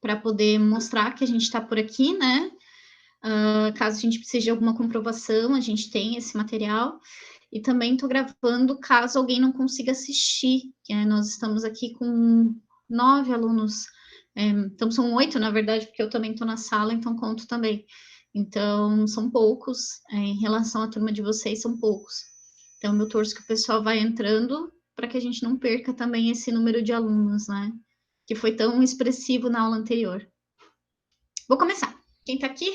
para poder mostrar que a gente está por aqui, né? Caso a gente precise de alguma comprovação, a gente tem esse material. E também estou gravando caso alguém não consiga assistir. Nós estamos aqui com 9 alunos, então são 8, na verdade, porque eu também estou na sala, então conto também. Então, são poucos, em relação à turma de vocês, são poucos. Então, eu torço que o pessoal vai entrando para que a gente não perca também esse número de alunos, né? Que foi tão expressivo na aula anterior. Vou começar. Quem está aqui?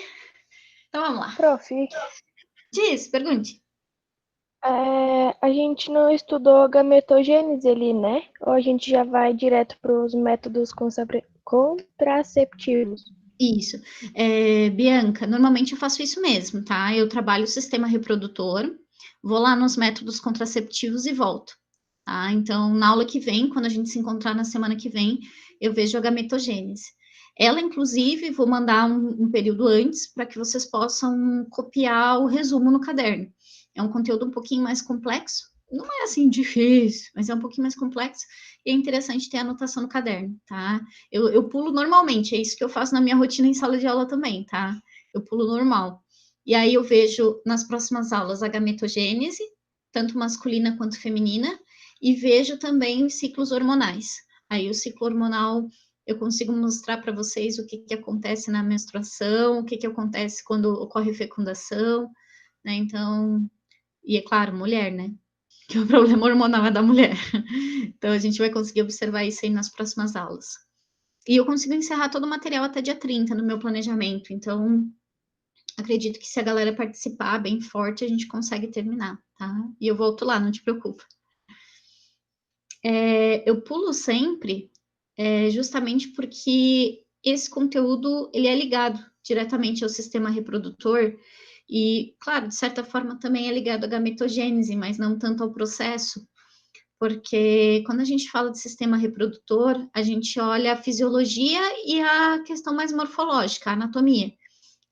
Então, vamos lá. Prof, Diz, pergunte. a gente não estudou gametogênese ali, né? Ou a gente já vai direto para os métodos contraceptivos? Isso. Bianca, normalmente eu faço isso mesmo, tá? Eu trabalho o sistema reprodutor, vou lá nos métodos contraceptivos e volto, tá? Então, na aula que vem, quando a gente se encontrar na semana que vem, eu vejo a gametogênese. Ela, inclusive, vou mandar um período antes para que vocês possam copiar o resumo no caderno. É um conteúdo um pouquinho mais complexo, não é assim difícil, mas é um pouquinho mais complexo e é interessante ter a anotação no caderno, tá? Eu pulo normalmente, é isso que eu faço na minha rotina em sala de aula também, tá? Eu pulo normal. E aí eu vejo nas próximas aulas a gametogênese, tanto masculina quanto feminina, e vejo também os ciclos hormonais. Aí o ciclo hormonal eu consigo mostrar para vocês o que acontece na menstruação, o que acontece quando ocorre fecundação, né? Então, e é claro, mulher, né? Que o problema hormonal é da mulher. Então, a gente vai conseguir observar isso aí nas próximas aulas. E eu consigo encerrar todo o material até dia 30 no meu planejamento. Então, acredito que se a galera participar bem forte, a gente consegue terminar, tá? E eu volto lá, não te preocupa. Eu pulo sempre, justamente porque esse conteúdo, ele é ligado diretamente ao sistema reprodutor e, claro, de certa forma também é ligado à gametogênese, mas não tanto ao processo, porque quando a gente fala de sistema reprodutor, a gente olha a fisiologia e a questão mais morfológica, a anatomia.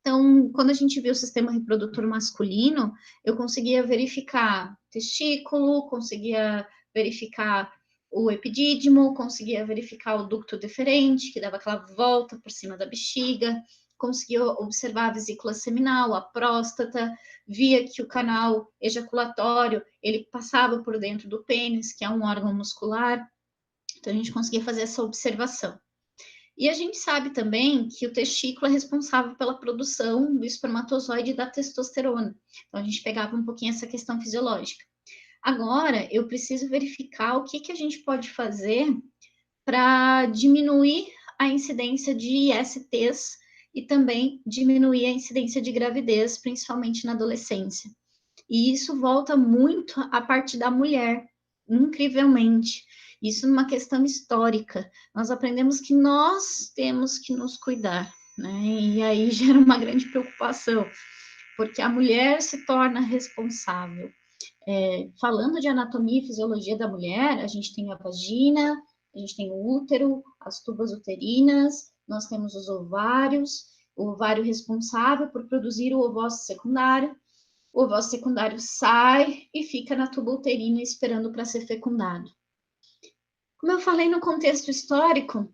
Então, quando a gente vê o sistema reprodutor masculino, eu conseguia verificar testículo, conseguia verificar o epidídimo, conseguia verificar o ducto deferente, que dava aquela volta por cima da bexiga, conseguia observar a vesícula seminal, a próstata, via que o canal ejaculatório, ele passava por dentro do pênis, que é um órgão muscular. Então, a gente conseguia fazer essa observação. E a gente sabe também que o testículo é responsável pela produção do espermatozoide e da testosterona. Então, a gente pegava um pouquinho essa questão fisiológica. Agora, eu preciso verificar o que a gente pode fazer para diminuir a incidência de ISTs e também diminuir a incidência de gravidez, principalmente na adolescência. E isso volta muito à parte da mulher, incrivelmente. Isso numa questão histórica. Nós aprendemos que nós temos que nos cuidar, né? E aí gera uma grande preocupação, porque a mulher se torna responsável. Falando de anatomia e fisiologia da mulher, a gente tem a vagina, a gente tem o útero, as tubas uterinas, nós temos os ovários, o ovário responsável por produzir o ovócito secundário, o ovócito secundário sai e fica na tuba uterina esperando para ser fecundado. Como eu falei no contexto histórico,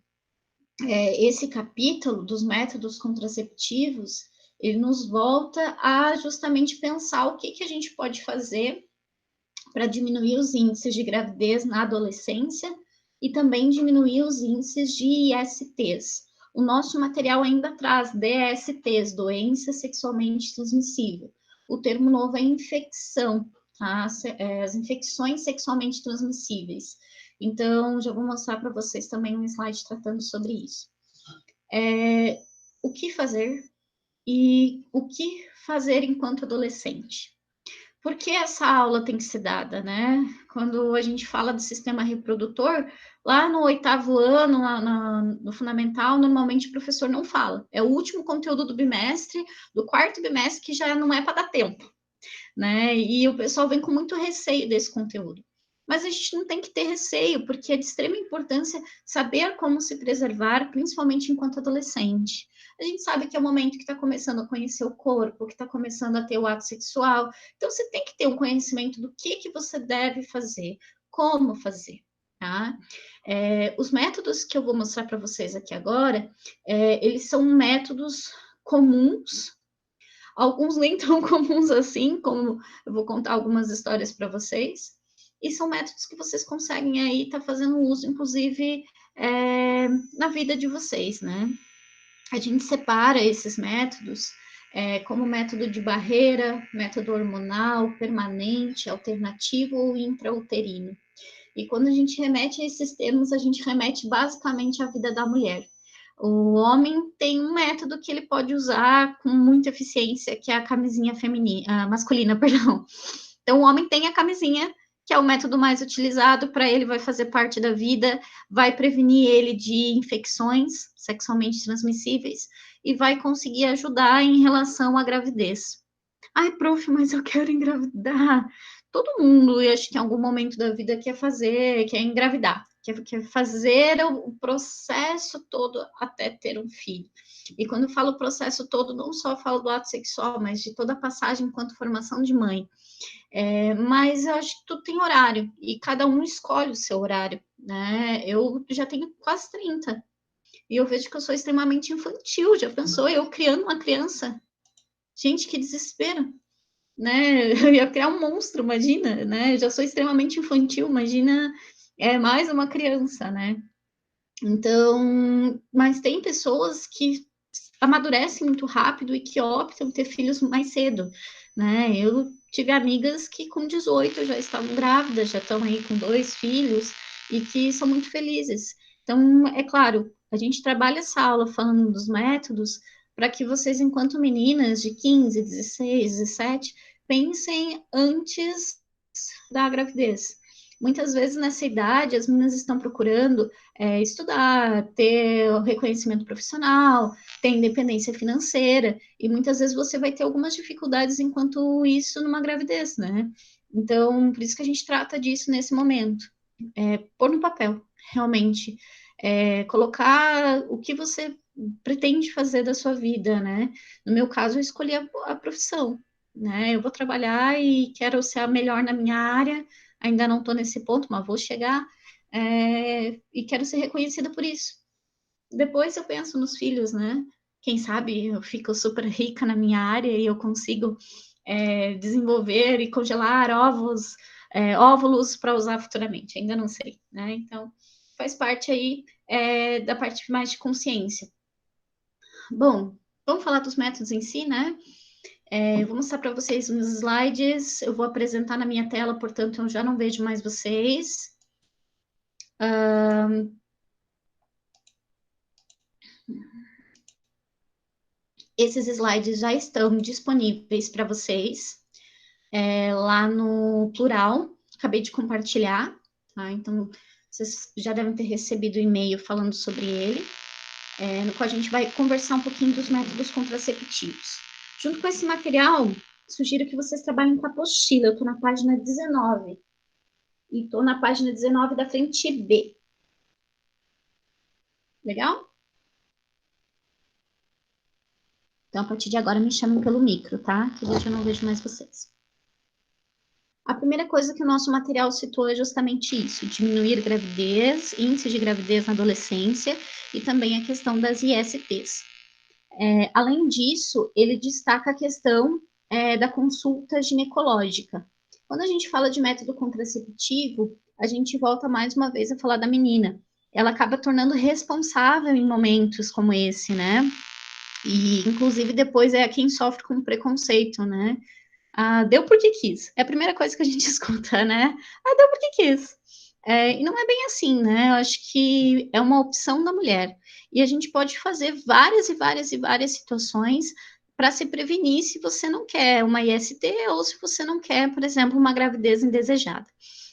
esse capítulo dos métodos contraceptivos, ele nos volta a justamente pensar o que a gente pode fazer para diminuir os índices de gravidez na adolescência e também diminuir os índices de ISTs. O nosso material ainda traz DSTs, doença sexualmente transmissível. O termo novo é infecção, tá? As infecções sexualmente transmissíveis. Então, já vou mostrar para vocês também um slide tratando sobre isso. O que fazer e o que fazer enquanto adolescente? Por que essa aula tem que ser dada, né? Quando a gente fala do sistema reprodutor, lá no 8º ano, no fundamental, normalmente o professor não fala. É o último conteúdo do bimestre, do 4º bimestre, que já não é para dar tempo, né? E o pessoal vem com muito receio desse conteúdo. Mas a gente não tem que ter receio, porque é de extrema importância saber como se preservar, principalmente enquanto adolescente. A gente sabe que é o momento que está começando a conhecer o corpo, que está começando a ter o ato sexual. Então, você tem que ter um conhecimento do que você deve fazer, como fazer. tá? Os métodos que eu vou mostrar para vocês aqui agora, eles são métodos comuns, alguns nem tão comuns assim, como eu vou contar algumas histórias para vocês, e são métodos que vocês conseguem aí estar fazendo uso, inclusive, na vida de vocês, né? A gente separa esses métodos como método de barreira, método hormonal, permanente, alternativo ou intrauterino. E quando a gente remete a esses termos, a gente remete basicamente à vida da mulher. O homem tem um método que ele pode usar com muita eficiência, que é a camisinha feminina, masculina, perdão. Então, o homem tem a camisinha, que é o método mais utilizado para ele, vai fazer parte da vida, vai prevenir ele de infecções sexualmente transmissíveis e vai conseguir ajudar em relação à gravidez. Ai, prof, mas eu quero engravidar. Todo mundo, eu acho que em algum momento da vida quer engravidar, quer fazer o processo todo até ter um filho. E quando eu falo processo todo, não só falo do ato sexual, mas de toda a passagem enquanto formação de mãe. Mas eu acho que tudo tem horário, e cada um escolhe o seu horário, né? Eu já tenho quase 30, e eu vejo que eu sou extremamente infantil. Já pensou eu criando uma criança? Gente, que desespero, né? Eu ia criar um monstro, imagina, né? Eu já sou extremamente infantil, imagina mais uma criança, né? Então, mas tem pessoas que amadurecem muito rápido e que optam ter filhos mais cedo, né? Eu tive amigas que com 18 já estavam grávidas, já estão aí com 2 filhos e que são muito felizes. Então, é claro, a gente trabalha essa aula falando dos métodos para que vocês, enquanto meninas de 15, 16, 17, pensem antes da gravidez. Muitas vezes nessa idade as meninas estão procurando estudar, ter o reconhecimento profissional, ter independência financeira, e muitas vezes você vai ter algumas dificuldades enquanto isso numa gravidez, né? Então, por isso que a gente trata disso nesse momento. Pôr no papel, realmente. Colocar o que você pretende fazer da sua vida, né? No meu caso, eu escolhi a profissão, né? Eu vou trabalhar e quero ser a melhor na minha área, ainda não estou nesse ponto, mas vou chegar, e quero ser reconhecida por isso. Depois eu penso nos filhos, né? Quem sabe eu fico super rica na minha área e eu consigo desenvolver e congelar óvulos para usar futuramente. Ainda não sei, né? Então, faz parte aí da parte mais de consciência. Bom, vamos falar dos métodos em si, né? Eu vou mostrar para vocês uns slides, eu vou apresentar na minha tela, portanto, eu já não vejo mais vocês. Esses slides já estão disponíveis para vocês lá no Plural, acabei de compartilhar, tá? Então, vocês já devem ter recebido o e-mail falando sobre ele, no qual a gente vai conversar um pouquinho dos métodos contraceptivos. Junto com esse material, sugiro que vocês trabalhem com a apostila. Eu estou na página 19. E estou na página 19 da frente B. Legal? Então, a partir de agora, me chamem pelo micro, tá? Que hoje eu não vejo mais vocês. A primeira coisa que o nosso material citou é justamente isso: diminuir gravidez, índice de gravidez na adolescência e também a questão das ISTs. Além disso, ele destaca a questão da consulta ginecológica. Quando a gente fala de método contraceptivo, a gente volta mais uma vez a falar da menina. Ela acaba tornando responsável em momentos como esse, né? E, inclusive, depois é quem sofre com preconceito, né? Deu porque quis. É a primeira coisa que a gente escuta, né? Deu porque quis. E não é bem assim, né? Eu acho que é uma opção da mulher. E a gente pode fazer várias e várias e várias situações para se prevenir se você não quer uma IST ou se você não quer, por exemplo, uma gravidez indesejada.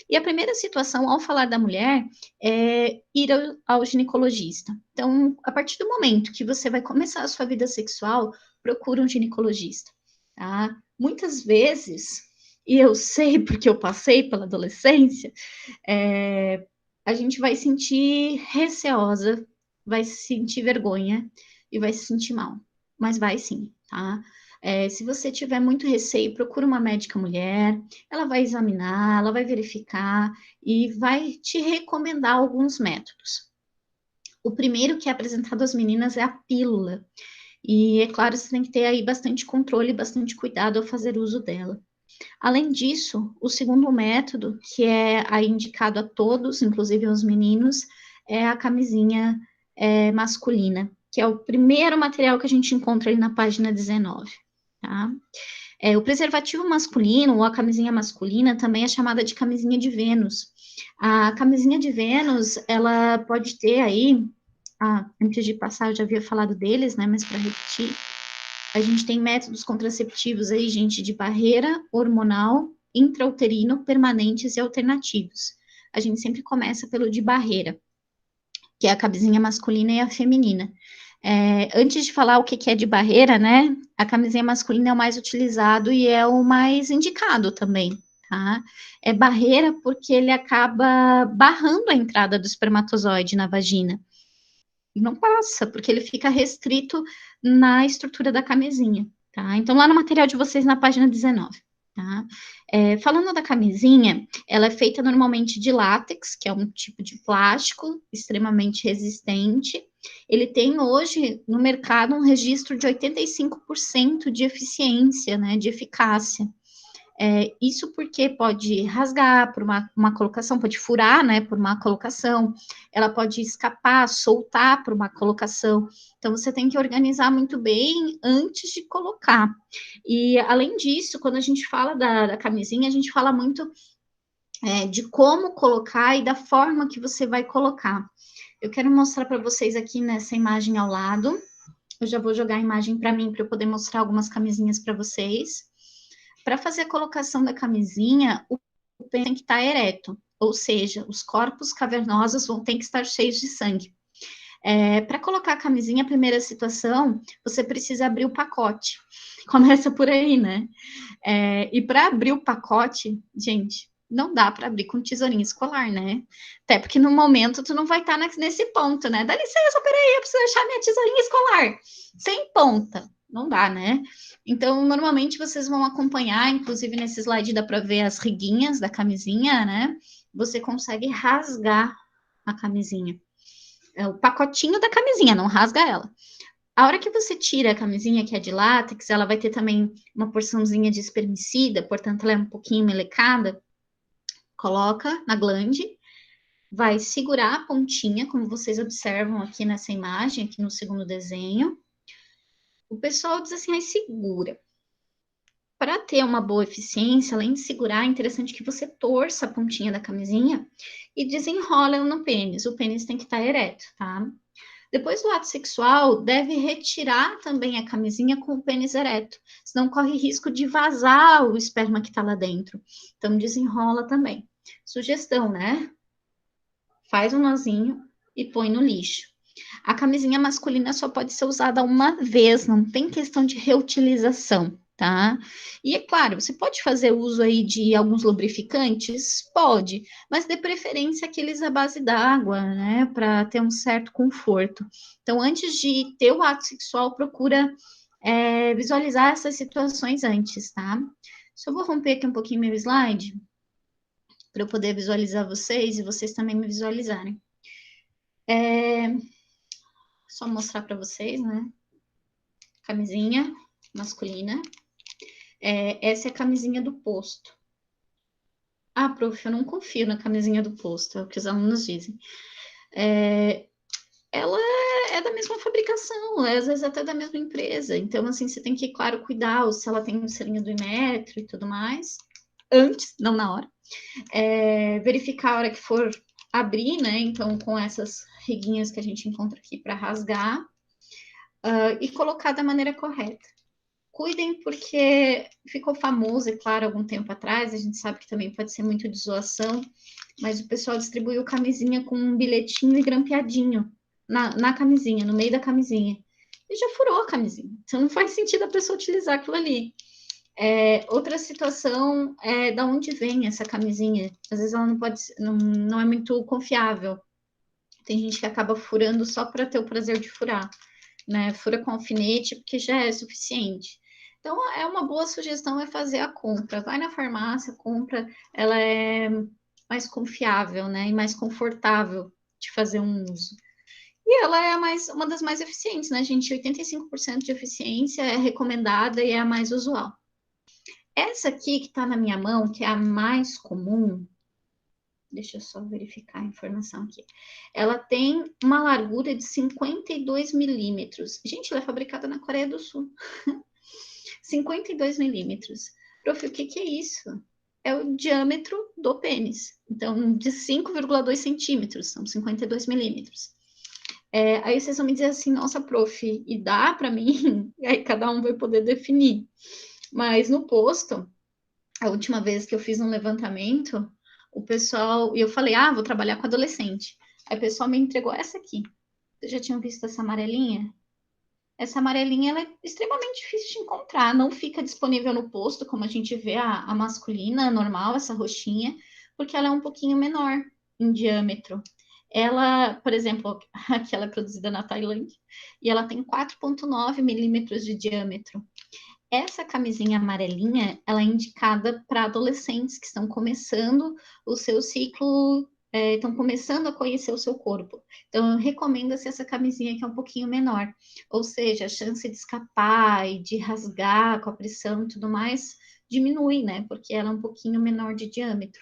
E a primeira situação, ao falar da mulher, é ir ao ginecologista. Então, a partir do momento que você vai começar a sua vida sexual, procura um ginecologista, tá? Muitas vezes, e eu sei porque eu passei pela adolescência, a gente vai sentir receosa, vai sentir vergonha e vai se sentir mal. Mas vai sim, tá? Se você tiver muito receio, procura uma médica mulher, ela vai examinar, ela vai verificar e vai te recomendar alguns métodos. O primeiro que é apresentado às meninas é a pílula. E é claro, você tem que ter aí bastante controle, bastante cuidado ao fazer uso dela. Além disso, o segundo método, que é aí indicado a todos, inclusive aos meninos, é a camisinha masculina, que é o primeiro material que a gente encontra ali na página 19, tá? O preservativo masculino ou a camisinha masculina também é chamada de camisinha de Vênus. A camisinha de Vênus, ela pode ter aí, antes de passar eu já havia falado deles, né, mas para repetir, a gente tem métodos contraceptivos aí, gente, de barreira hormonal, intrauterino, permanentes e alternativos. A gente sempre começa pelo de barreira, que é a camisinha masculina e a feminina. Antes de falar o que é de barreira, né? A camisinha masculina é o mais utilizado e é o mais indicado também, tá? É barreira porque ele acaba barrando a entrada do espermatozoide na vagina. E não passa, porque ele fica restrito na estrutura da camisinha, tá? Então, lá no material de vocês, na página 19, tá? Falando da camisinha, ela é feita normalmente de látex, que é um tipo de plástico extremamente resistente. Ele tem hoje no mercado um registro de 85% de eficiência, né, de eficácia. Isso porque pode rasgar por uma colocação, pode furar, né, por uma colocação, ela pode escapar, soltar por uma colocação. Então, você tem que organizar muito bem antes de colocar. E, além disso, quando a gente fala da camisinha, a gente fala muito de como colocar e da forma que você vai colocar. Eu quero mostrar para vocês aqui nessa imagem ao lado. Eu já vou jogar a imagem para mim, para eu poder mostrar algumas camisinhas para vocês. Para fazer a colocação da camisinha, o pênis tem que estar ereto, ou seja, os corpos cavernosos vão ter que estar cheios de sangue. Para colocar a camisinha, a primeira situação, você precisa abrir o pacote. Começa por aí, né? E para abrir o pacote, gente, não dá para abrir com tesourinha escolar, né? Até porque no momento tu não vai estar nesse ponto, né? Dá licença, peraí, eu preciso achar minha tesourinha escolar. Sem ponta. Não dá, né? Então, normalmente vocês vão acompanhar, inclusive nesse slide dá para ver as riguinhas da camisinha, né? Você consegue rasgar a camisinha. É o pacotinho da camisinha, não rasga ela. A hora que você tira a camisinha, que é de látex, ela vai ter também uma porçãozinha de espermicida, portanto, ela é um pouquinho melecada. Coloca na glande, vai segurar a pontinha, como vocês observam aqui nessa imagem, aqui no segundo desenho. O pessoal diz assim, aí segura. Para ter uma boa eficiência, além de segurar, é interessante que você torça a pontinha da camisinha e desenrola ela no pênis. O pênis tem que estar ereto, tá? Depois do ato sexual, deve retirar também a camisinha com o pênis ereto, senão corre risco de vazar o esperma que está lá dentro. Então, desenrola também. Sugestão, né? Faz um nozinho e põe no lixo. A camisinha masculina só pode ser usada uma vez, não tem questão de reutilização, tá? E é claro, você pode fazer uso aí de alguns lubrificantes? Pode, mas de preferência aqueles à base d'água, né? Para ter um certo conforto. Então, antes de ter o ato sexual, procura visualizar essas situações antes, tá? Só vou romper aqui um pouquinho meu slide para eu poder visualizar vocês e vocês também me visualizarem. Só mostrar para vocês, né? Camisinha masculina. Essa é a camisinha do posto. Ah, prof, eu não confio na camisinha do posto, é o que os alunos dizem. Ela é da mesma fabricação, às vezes até da mesma empresa. Então, assim, você tem que, claro, cuidar se ela tem um selinho do Imetro e tudo mais. Antes, não na hora. Verificar a hora que for abrir, né? Então, com essas riguinhas que a gente encontra aqui para rasgar. E colocar da maneira correta. Cuidem, porque ficou famoso, é claro, algum tempo atrás, a gente sabe que também pode ser muito de zoação, mas o pessoal distribuiu camisinha com um bilhetinho e grampeadinho na camisinha, no meio da camisinha. E já furou a camisinha. Então não faz sentido a pessoa utilizar aquilo ali. Outra situação é da onde vem essa camisinha. Às vezes ela não é muito confiável. Tem gente que acaba furando só para ter o prazer de furar, né? Fura com alfinete porque já é suficiente. Então, é uma boa sugestão é fazer a compra. Vai na farmácia, compra, ela é mais confiável, né? E mais confortável de fazer um uso. E ela é uma das mais eficientes, né, gente? 85% de eficiência é recomendada e é a mais usual. Essa aqui que está na minha mão, que é a mais comum, deixa eu só verificar a informação aqui. Ela tem uma largura de 52 milímetros. Gente, ela é fabricada na Coreia do Sul. 52 milímetros. Prof, o que, que é isso? É o diâmetro do pênis. Então, de 5,2 centímetros, são 52 milímetros. Aí vocês vão me dizer assim, nossa, prof, e dá para mim? E aí cada um vai poder definir. Mas no posto, a última vez que eu fiz um levantamento, o pessoal, e eu falei, vou trabalhar com adolescente. Aí o pessoal me entregou essa aqui. Vocês já tinham visto essa amarelinha? Essa amarelinha ela é extremamente difícil de encontrar, não fica disponível no posto, como a gente vê a masculina normal, essa roxinha, porque ela é um pouquinho menor em diâmetro. Ela, por exemplo, aquela é produzida na Tailândia, e ela tem 4,9 milímetros de diâmetro. Essa camisinha amarelinha, ela é indicada para adolescentes que estão começando o seu ciclo, estão começando a conhecer o seu corpo. Então, recomenda-se essa camisinha que é um pouquinho menor. Ou seja, a chance de escapar e de rasgar com a pressão e tudo mais diminui, né? Porque ela é um pouquinho menor de diâmetro.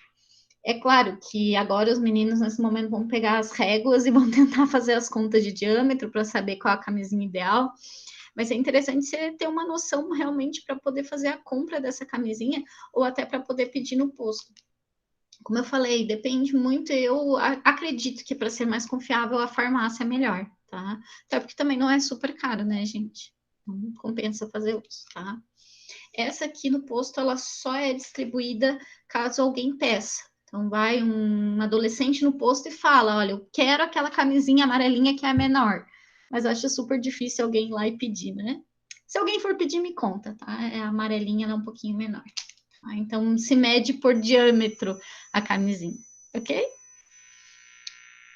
É claro que agora os meninos, nesse momento, vão pegar as réguas e vão tentar fazer as contas de diâmetro para saber qual a camisinha ideal. Mas é interessante você ter uma noção realmente para poder fazer a compra dessa camisinha ou até para poder pedir no posto. Como eu falei, depende muito. Eu acredito que para ser mais confiável a farmácia é melhor, tá? Até porque também não é super caro, né, gente? Não compensa fazer uso, tá? Essa aqui no posto ela só é distribuída caso alguém peça. Então vai um adolescente no posto e fala, olha, eu quero aquela camisinha amarelinha que é a menor. Mas acho super difícil alguém ir lá e pedir, né? Se alguém for pedir, me conta, tá? É a amarelinha, ela é um pouquinho menor. Tá? Então se mede por diâmetro a camisinha, ok?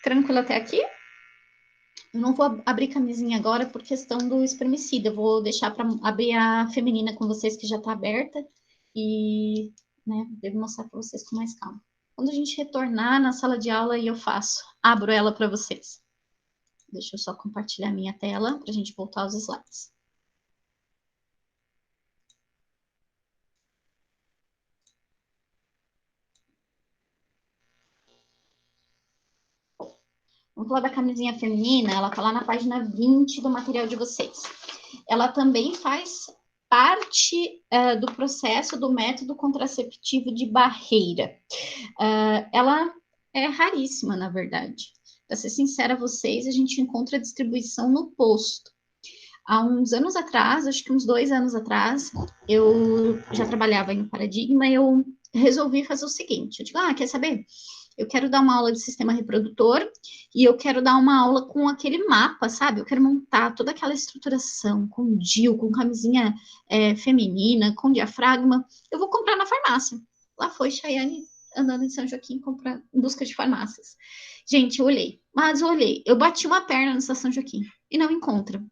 Tranquilo até aqui? Eu não vou abrir camisinha agora por questão do espermicida. Eu vou deixar para abrir a feminina com vocês que já está aberta e, né, devo mostrar para vocês com mais calma. Quando a gente retornar na sala de aula, eu faço, abro ela para vocês. Deixa eu só compartilhar minha tela para a gente voltar aos slides. Vamos falar da camisinha feminina, ela está lá na página 20 do material de vocês. Ela também faz parte do processo do método contraceptivo de barreira. Ela é raríssima, na verdade. Para ser sincera a vocês, a gente encontra distribuição no posto. Há uns anos atrás, acho que uns 2 anos atrás, eu já trabalhava em Paradigma, eu resolvi fazer o seguinte, eu digo, quer saber? Eu quero dar uma aula de sistema reprodutor e eu quero dar uma aula com aquele mapa, sabe? Eu quero montar toda aquela estruturação com DIU, com camisinha feminina, com diafragma. Eu vou comprar na farmácia. Lá foi Chayane andando em São Joaquim em busca de farmácias. Gente, eu olhei, eu bati uma perna no São Joaquim e não encontra.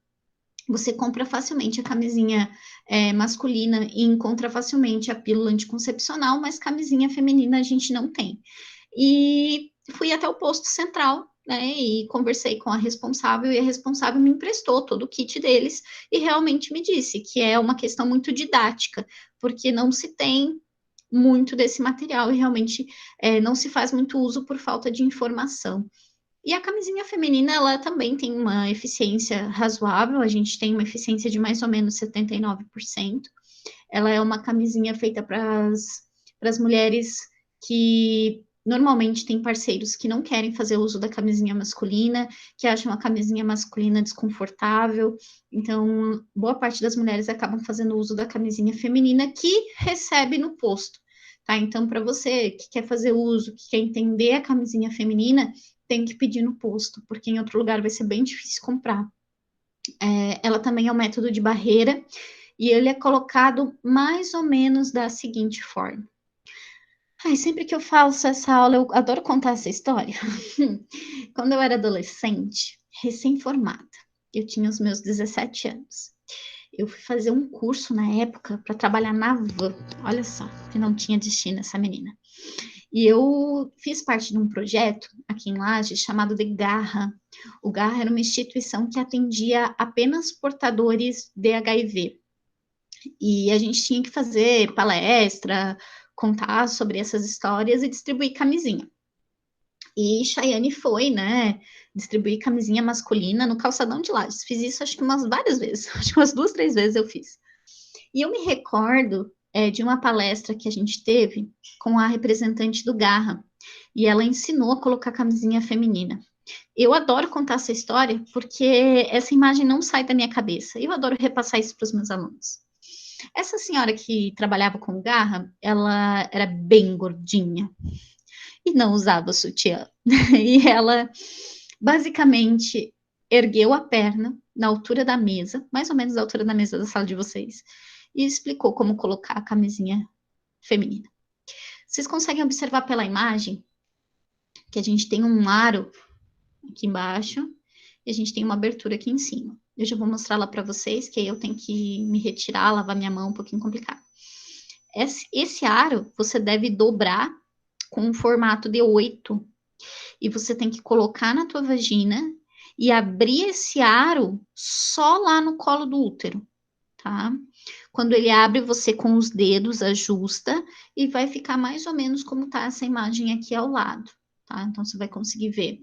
Você compra facilmente a camisinha masculina e encontra facilmente a pílula anticoncepcional, mas camisinha feminina a gente não tem. E fui até o posto central, né, e conversei com a responsável, e a responsável me emprestou todo o kit deles, e realmente me disse que é uma questão muito didática, porque não se tem muito desse material, e realmente não se faz muito uso por falta de informação. E a camisinha feminina, ela também tem uma eficiência razoável, a gente tem uma eficiência de mais ou menos 79%. Ela é uma camisinha feita para as mulheres que normalmente têm parceiros que não querem fazer uso da camisinha masculina, que acham a camisinha masculina desconfortável. Então, boa parte das mulheres acabam fazendo uso da camisinha feminina que recebe no posto. Tá? Então, para você que quer fazer uso, que quer entender a camisinha feminina, tem que pedir no posto, porque em outro lugar vai ser bem difícil comprar. Ela também é um método de barreira, e ele é colocado mais ou menos da seguinte forma. Sempre que eu faço essa aula, eu adoro contar essa história. Quando eu era adolescente, recém-formada, eu tinha os meus 17 anos. Eu fui fazer um curso na época para trabalhar na van. Olha só, que não tinha destino essa menina. E eu fiz parte de um projeto aqui em Lages chamado de Garra. O Garra era uma instituição que atendia apenas portadores de HIV. E a gente tinha que fazer palestra, contar sobre essas histórias e distribuir camisinha. E Chayane foi, né, distribuir camisinha masculina no calçadão de Lages. Fiz isso acho que umas várias vezes, acho que umas 2, 3 vezes eu fiz. E eu me recordo de uma palestra que a gente teve com a representante do Garra, e ela ensinou a colocar camisinha feminina. Eu adoro contar essa história porque essa imagem não sai da minha cabeça. Eu adoro repassar isso para os meus alunos. Essa senhora que trabalhava com Garra, ela era bem gordinha e não usava sutiã. E ela basicamente ergueu a perna na altura da mesa, mais ou menos a altura da mesa da sala de vocês, e explicou como colocar a camisinha feminina. Vocês conseguem observar pela imagem que a gente tem um aro aqui embaixo e a gente tem uma abertura aqui em cima. Eu já vou mostrar lá para vocês, que aí eu tenho que me retirar, lavar minha mão, um pouquinho complicado. Esse aro você deve dobrar com um formato de 8 e você tem que colocar na tua vagina e abrir esse aro só lá no colo do útero, tá? Quando ele abre, você com os dedos ajusta e vai ficar mais ou menos como tá essa imagem aqui ao lado, tá? Então você vai conseguir ver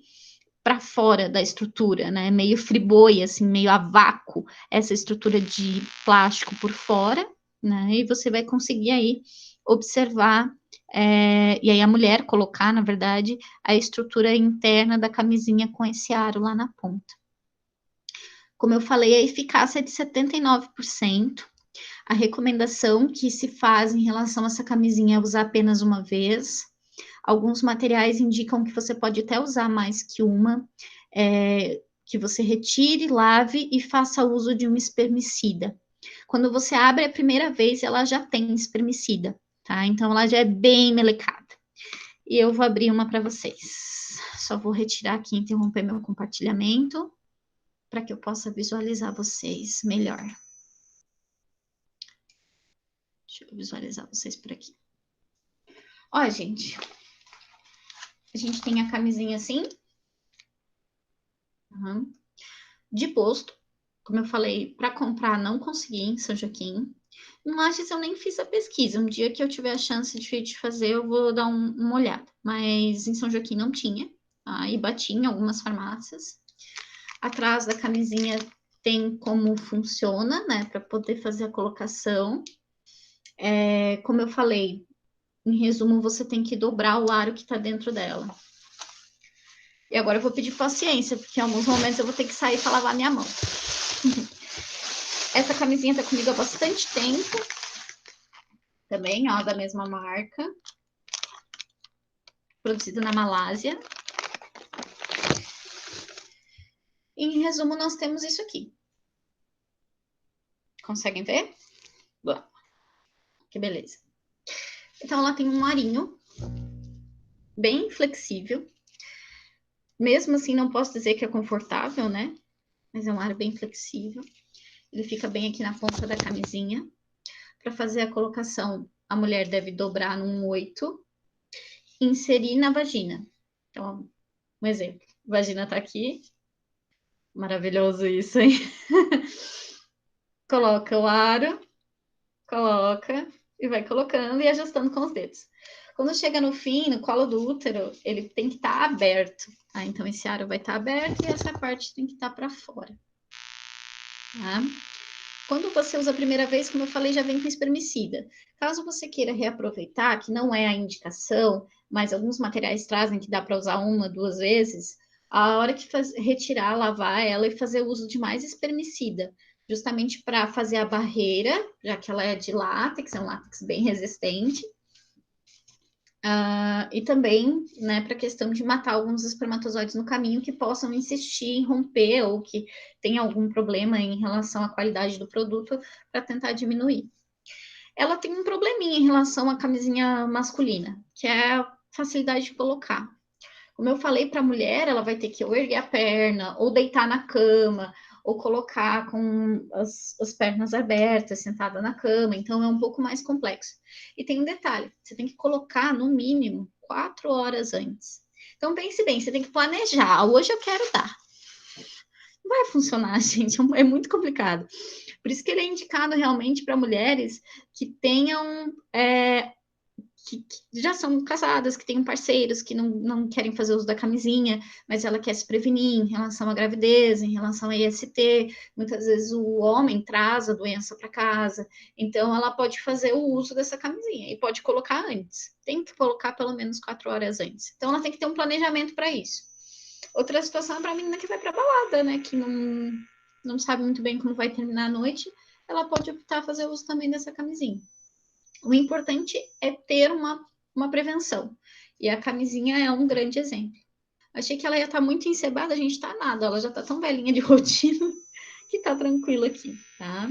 para fora da estrutura, né? Meio friboi, assim, meio a vácuo, essa estrutura de plástico por fora, né? E você vai conseguir aí observar, e aí a mulher colocar, na verdade, a estrutura interna da camisinha com esse aro lá na ponta. Como eu falei, a eficácia é de 79%. A recomendação que se faz em relação a essa camisinha é usar apenas uma vez. Alguns materiais indicam que você pode até usar mais que uma, que você retire, lave e faça uso de um espermicida. Quando você abre a primeira vez, ela já tem espermicida, tá? Então, ela já é bem melecada. E eu vou abrir uma para vocês. Só vou retirar aqui, interromper meu compartilhamento, para que eu possa visualizar vocês melhor. Deixa eu visualizar vocês por aqui. Ó, gente, a gente tem a camisinha assim. Uhum. De posto, como eu falei, para comprar não consegui em São Joaquim. Em Lages eu nem fiz a pesquisa. Um dia que eu tiver a chance de fazer, eu vou dar uma olhada. Mas em São Joaquim não tinha. Tá? E bati em algumas farmácias. Atrás da camisinha tem como funciona, né? Para poder fazer a colocação. Como eu falei, em resumo, você tem que dobrar o aro que está dentro dela. E agora eu vou pedir paciência, porque em alguns momentos eu vou ter que sair para lavar minha mão. Essa camisinha tá comigo há bastante tempo. Também, ó, da mesma marca. Produzida na Malásia. Em resumo, nós temos isso aqui. Conseguem ver? Bom, que beleza. Então, ela tem um arinho bem flexível. Mesmo assim, não posso dizer que é confortável, né? Mas é um aro bem flexível. Ele fica bem aqui na ponta da camisinha. Para fazer a colocação, a mulher deve dobrar num 8 e inserir na vagina. Então, um exemplo. A vagina tá aqui. Maravilhoso isso, hein? Coloca o aro, coloca e vai colocando e ajustando com os dedos. Quando chega no fim, no colo do útero, ele tem que estar aberto. Tá? Então, esse aro vai estar aberto e essa parte tem que estar para fora. Tá? Quando você usa a primeira vez, como eu falei, já vem com espermicida. Caso você queira reaproveitar, que não é a indicação, mas alguns materiais trazem que dá para usar 1, 2 vezes, a hora que retirar, lavar ela e fazer uso de mais espermicida, justamente para fazer a barreira, já que ela é de látex, é um látex bem resistente. E também, né, para a questão de matar alguns espermatozoides no caminho que possam insistir em romper ou que tenha algum problema em relação à qualidade do produto para tentar diminuir. Ela tem um probleminha em relação à camisinha masculina, que é a facilidade de colocar. Como eu falei para a mulher, ela vai ter que ou erguer a perna, ou deitar na cama, ou colocar com as pernas abertas, sentada na cama, então é um pouco mais complexo. E tem um detalhe, você tem que colocar no mínimo 4 horas antes. Então pense bem, você tem que planejar, hoje eu quero dar. Não vai funcionar, gente, é muito complicado. Por isso que ele é indicado realmente para mulheres que tenham que já são casadas, que têm parceiros, que não querem fazer uso da camisinha, mas ela quer se prevenir em relação à gravidez, em relação a IST. Muitas vezes o homem traz a doença para casa, então ela pode fazer o uso dessa camisinha e pode colocar antes. Tem que colocar pelo menos 4 horas antes. Então ela tem que ter um planejamento para isso. Outra situação é para a menina que vai para balada, né? Que não sabe muito bem como vai terminar a noite, ela pode optar a fazer uso também dessa camisinha. O importante é ter uma prevenção. E a camisinha é um grande exemplo. Achei que ela ia estar muito encebada, a gente está nada. Ela já está tão velhinha de rotina que está tranquila aqui, tá?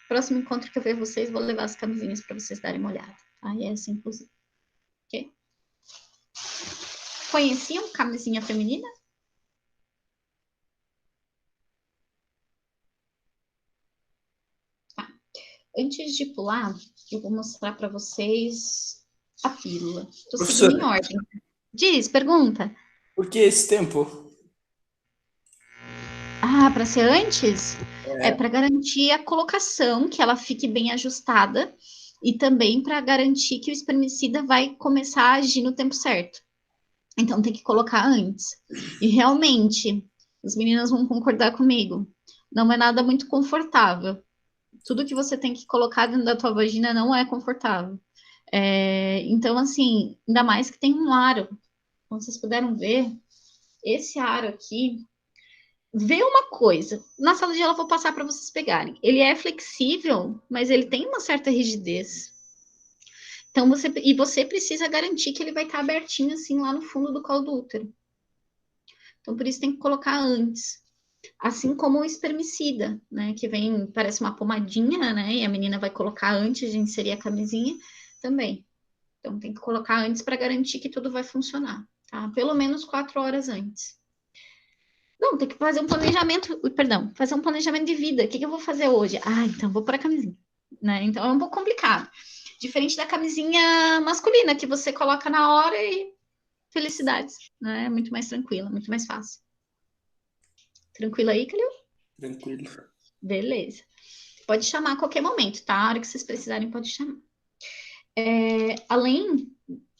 Próximo encontro que eu ver vocês, vou levar as camisinhas para vocês darem uma olhada. Tá? E essa, inclusive. Ok? Conheciam camisinha feminina? Tá. Antes de pular, eu vou mostrar para vocês a pílula. Estou seguindo em Professora, ordem. Diz, pergunta. por que esse tempo? Ah, para ser antes? É É, para garantir a colocação, que ela fique bem ajustada, e também para garantir que o espermicida vai começar a agir no tempo certo. Então tem que colocar antes. E realmente, as meninas vão concordar comigo, não é nada muito confortável. Tudo que você tem que colocar dentro da tua vagina não é confortável. Então, assim, ainda mais que tem um aro. Como vocês puderam ver, esse aro aqui, vê uma coisa. Na sala de aula eu vou passar para vocês pegarem. Ele é flexível, mas ele tem uma certa rigidez. Então você precisa garantir que ele vai estar abertinho assim lá no fundo do colo do útero. Então por isso tem que colocar antes. Assim como o espermicida, né, que vem, parece uma pomadinha, né, e a menina vai colocar antes de inserir a camisinha também. Então tem que colocar antes para garantir que tudo vai funcionar, tá? Pelo menos 4 horas antes. Não, tem que fazer um planejamento, perdão, fazer um planejamento de vida. O que eu vou fazer hoje? Ah, então vou para a camisinha, né? Então é um pouco complicado. Diferente da camisinha masculina, que você coloca na hora e felicidades, né? É muito mais tranquila, muito mais fácil. Tranquilo aí, Calil? tranquilo. Beleza. Pode chamar a qualquer momento, tá? A hora que vocês precisarem, pode chamar. Além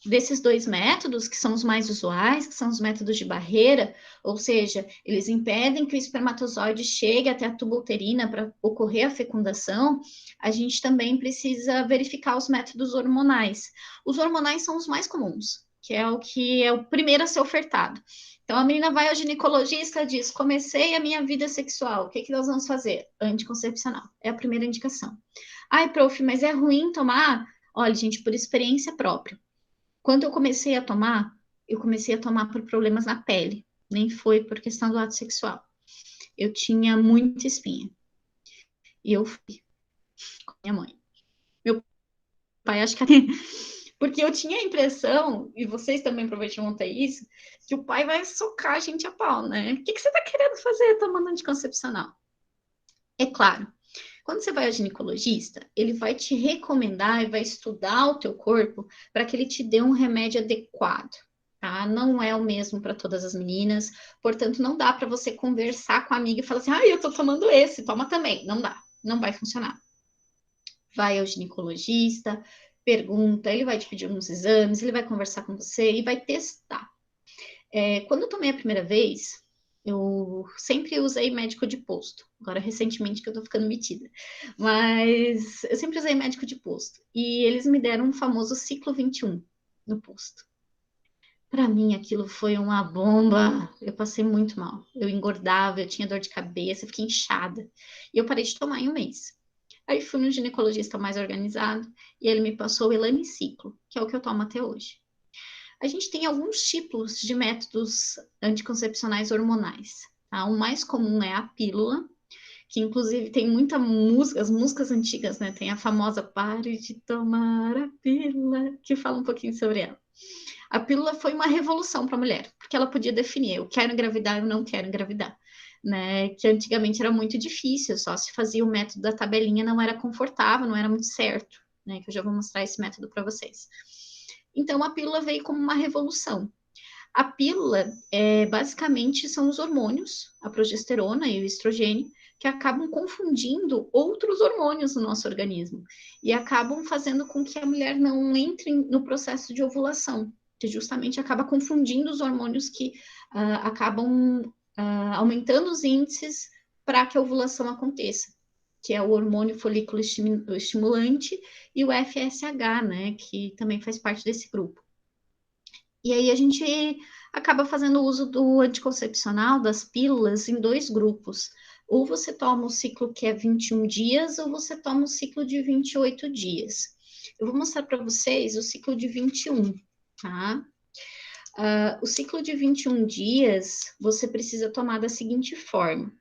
desses dois métodos, que são os mais usuais, que são os métodos de barreira, ou seja, eles impedem que o espermatozoide chegue até a tuba uterina para ocorrer a fecundação, a gente também precisa verificar os métodos hormonais. Os hormonais são os mais comuns, que é o primeiro a ser ofertado. Então, a menina vai ao ginecologista e diz, comecei a minha vida sexual, o que nós vamos fazer? Anticoncepcional, é a primeira indicação. Ai, prof, mas é ruim tomar? Olha, gente, por experiência própria. Quando eu comecei a tomar por problemas na pele, nem foi por questão do ato sexual. Eu tinha muita espinha. E eu fui com minha mãe. Meu pai, acho que porque eu tinha a impressão, e vocês também provavelmente vão ter isso, que o pai vai socar a gente a pau, né? O que você tá querendo fazer tomando anticoncepcional? É claro, quando você vai ao ginecologista, ele vai te recomendar e vai estudar o teu corpo para que ele te dê um remédio adequado, tá? Não é o mesmo para todas as meninas, portanto, não dá para você conversar com a amiga e falar assim, eu tô tomando esse, toma também. Não dá, não vai funcionar. Vai ao ginecologista, pergunta, ele vai te pedir uns exames, ele vai conversar com você e vai testar. Quando eu tomei a primeira vez, eu sempre usei médico de posto. Agora, recentemente, que eu tô ficando metida. Mas eu sempre usei médico de posto. E eles me deram um famoso ciclo 21 no posto. Para mim, aquilo foi uma bomba. Eu passei muito mal. Eu engordava, eu tinha dor de cabeça, eu fiquei inchada. E eu parei de tomar em um mês. Aí fui no ginecologista mais organizado e ele me passou o Elaniciclo, que é o que eu tomo até hoje. A gente tem alguns tipos de métodos anticoncepcionais hormonais. Tá? O mais comum é a pílula, que inclusive tem muita música, as músicas antigas, né? Tem a famosa Pare de tomar a pílula, que fala um pouquinho sobre ela. A pílula foi uma revolução para a mulher, porque ela podia definir, eu quero engravidar, eu não quero engravidar. né? Que antigamente era muito difícil, só se fazia o método da tabelinha, não era confortável, não era muito certo, né? Que eu já vou mostrar esse método para vocês. Então, a pílula veio como uma revolução. A pílula, basicamente, são os hormônios, a progesterona e o estrogênio, que acabam confundindo outros hormônios no nosso organismo e acabam fazendo com que a mulher não entre no processo de ovulação, que justamente acaba confundindo os hormônios que acabam aumentando os índices para que a ovulação aconteça, que é o hormônio folículo estimulante e o FSH, né, que também faz parte desse grupo. E aí a gente acaba fazendo uso do anticoncepcional, das pílulas, em 2 grupos. Ou você toma o ciclo que é 21 dias, ou você toma o ciclo de 28 dias. Eu vou mostrar para vocês o ciclo de 21, tá? O ciclo de 21 dias, você precisa tomar da seguinte forma.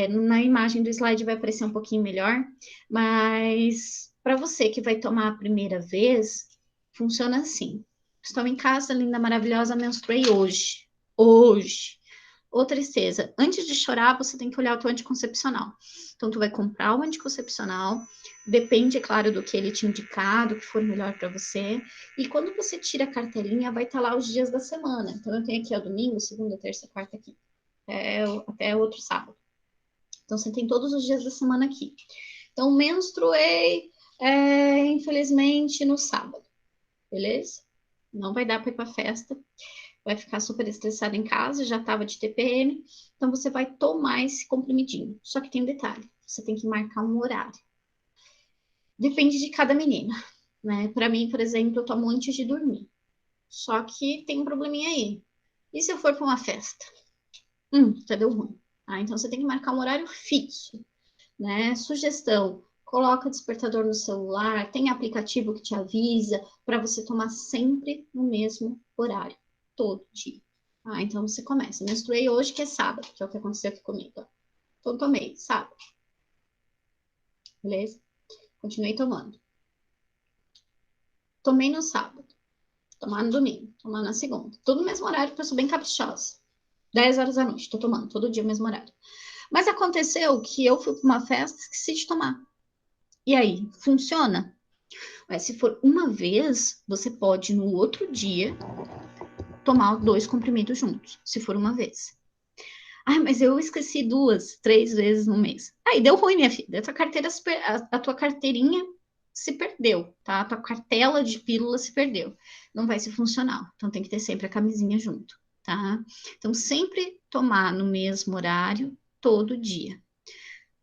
Na imagem do slide vai aparecer um pouquinho melhor, mas para você que vai tomar a primeira vez, funciona assim. Estou em casa, linda, maravilhosa, menstruei hoje. Hoje. Ô, tristeza. Antes de chorar, você tem que olhar o teu anticoncepcional. Então, tu vai comprar o anticoncepcional, depende, é claro, do que ele te indicar, do que for melhor para você. E quando você tira a cartelinha, vai estar lá os dias da semana. Então, eu tenho aqui, ó, domingo, segunda, terça, quarta, quinta. Até outro sábado. Então, você tem todos os dias da semana aqui. Então, menstruei, infelizmente, no sábado. Beleza? Não vai dar para ir para festa, vai ficar super estressado em casa, já estava de TPM, então você vai tomar esse comprimidinho. Só que tem um detalhe, você tem que marcar um horário. Depende de cada menina, né? Para mim, por exemplo, eu tomo antes de dormir. Só que tem um probleminha aí. E se eu for para uma festa? Já deu ruim. Então você tem que marcar um horário fixo, né? Sugestão: coloca despertador no celular, tem aplicativo que te avisa para você tomar sempre no mesmo horário, todo dia. Então você começa. Menstruei hoje, que é sábado, que é o que aconteceu aqui comigo. Então tomei, sábado. Beleza? Continuei tomando. Tomei no sábado. Tomar no domingo. Tomar na segunda. Tudo no mesmo horário, porque eu sou bem caprichosa. 10 horas da noite, tô tomando, todo dia o mesmo horário. Mas aconteceu que eu fui para uma festa e esqueci de tomar. E aí, funciona? Mas se for uma vez, você pode no outro dia tomar 2 comprimidos juntos, se for uma vez. Mas eu esqueci 2, 3 vezes no mês. Aí deu ruim, minha filha. A tua carteirinha se perdeu, tá? A tua cartela de pílula se perdeu. Não vai ser funcional. Então tem que ter sempre a camisinha junto, tá? Então sempre tomar no mesmo horário, todo dia.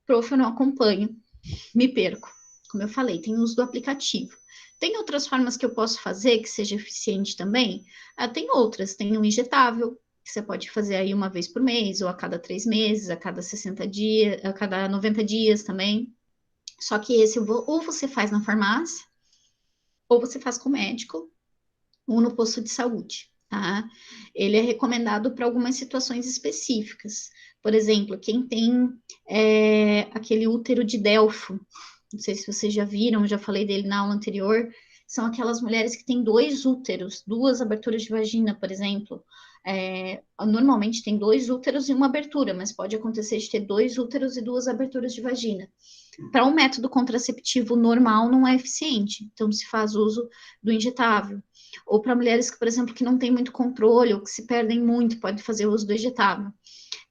Prof, eu não acompanho, me perco. Como eu falei, tem uso do aplicativo. Tem outras formas que eu posso fazer que seja eficiente também? Tem outras, tem um injetável, que você pode fazer aí uma vez por mês, ou a cada 3 meses, a cada 60 dias, a cada 90 dias também. Só que esse ou você faz na farmácia, ou você faz com o médico, ou no posto de saúde, tá? Ele é recomendado para algumas situações específicas. Por exemplo, quem tem aquele útero de Delfo, não sei se vocês já viram, já falei dele na aula anterior, são aquelas mulheres que têm 2 úteros, 2 aberturas de vagina, por exemplo. Normalmente tem 2 úteros e uma abertura, mas pode acontecer de ter 2 úteros e 2 aberturas de vagina. Para um método contraceptivo normal não é eficiente, então se faz uso do injetável. Ou para mulheres que, por exemplo, que não têm muito controle ou que se perdem muito, pode fazer uso do injetável.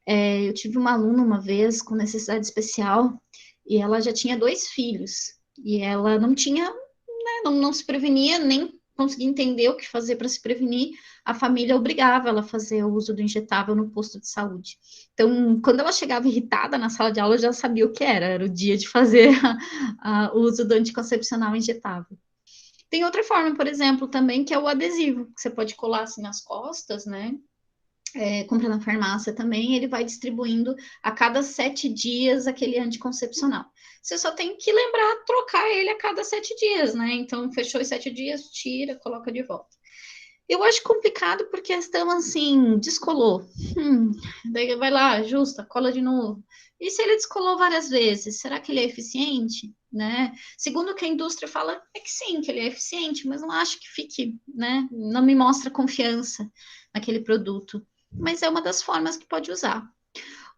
Eu tive uma aluna uma vez com necessidade especial e ela já tinha 2 filhos e ela não tinha, né, não se prevenia, nem conseguia entender o que fazer para se prevenir. A família obrigava ela a fazer o uso do injetável no posto de saúde. Então, quando ela chegava irritada na sala de aula, eu já sabia o que era o dia de fazer o uso do anticoncepcional injetável. Tem outra forma, por exemplo, também, que é o adesivo, que você pode colar assim nas costas, né? Compra na farmácia também, ele vai distribuindo a cada 7 dias aquele anticoncepcional. Você só tem que lembrar, trocar ele a cada 7 dias, né? Então, fechou os 7 dias, tira, coloca de volta. Eu acho complicado porque a questão, assim, descolou. Daí vai lá, ajusta, cola de novo. E se ele descolou várias vezes, será que ele é eficiente? Né? Segundo o que a indústria fala, é que sim, que ele é eficiente, mas não acho que fique, né? Não me mostra confiança naquele produto. Mas é uma das formas que pode usar.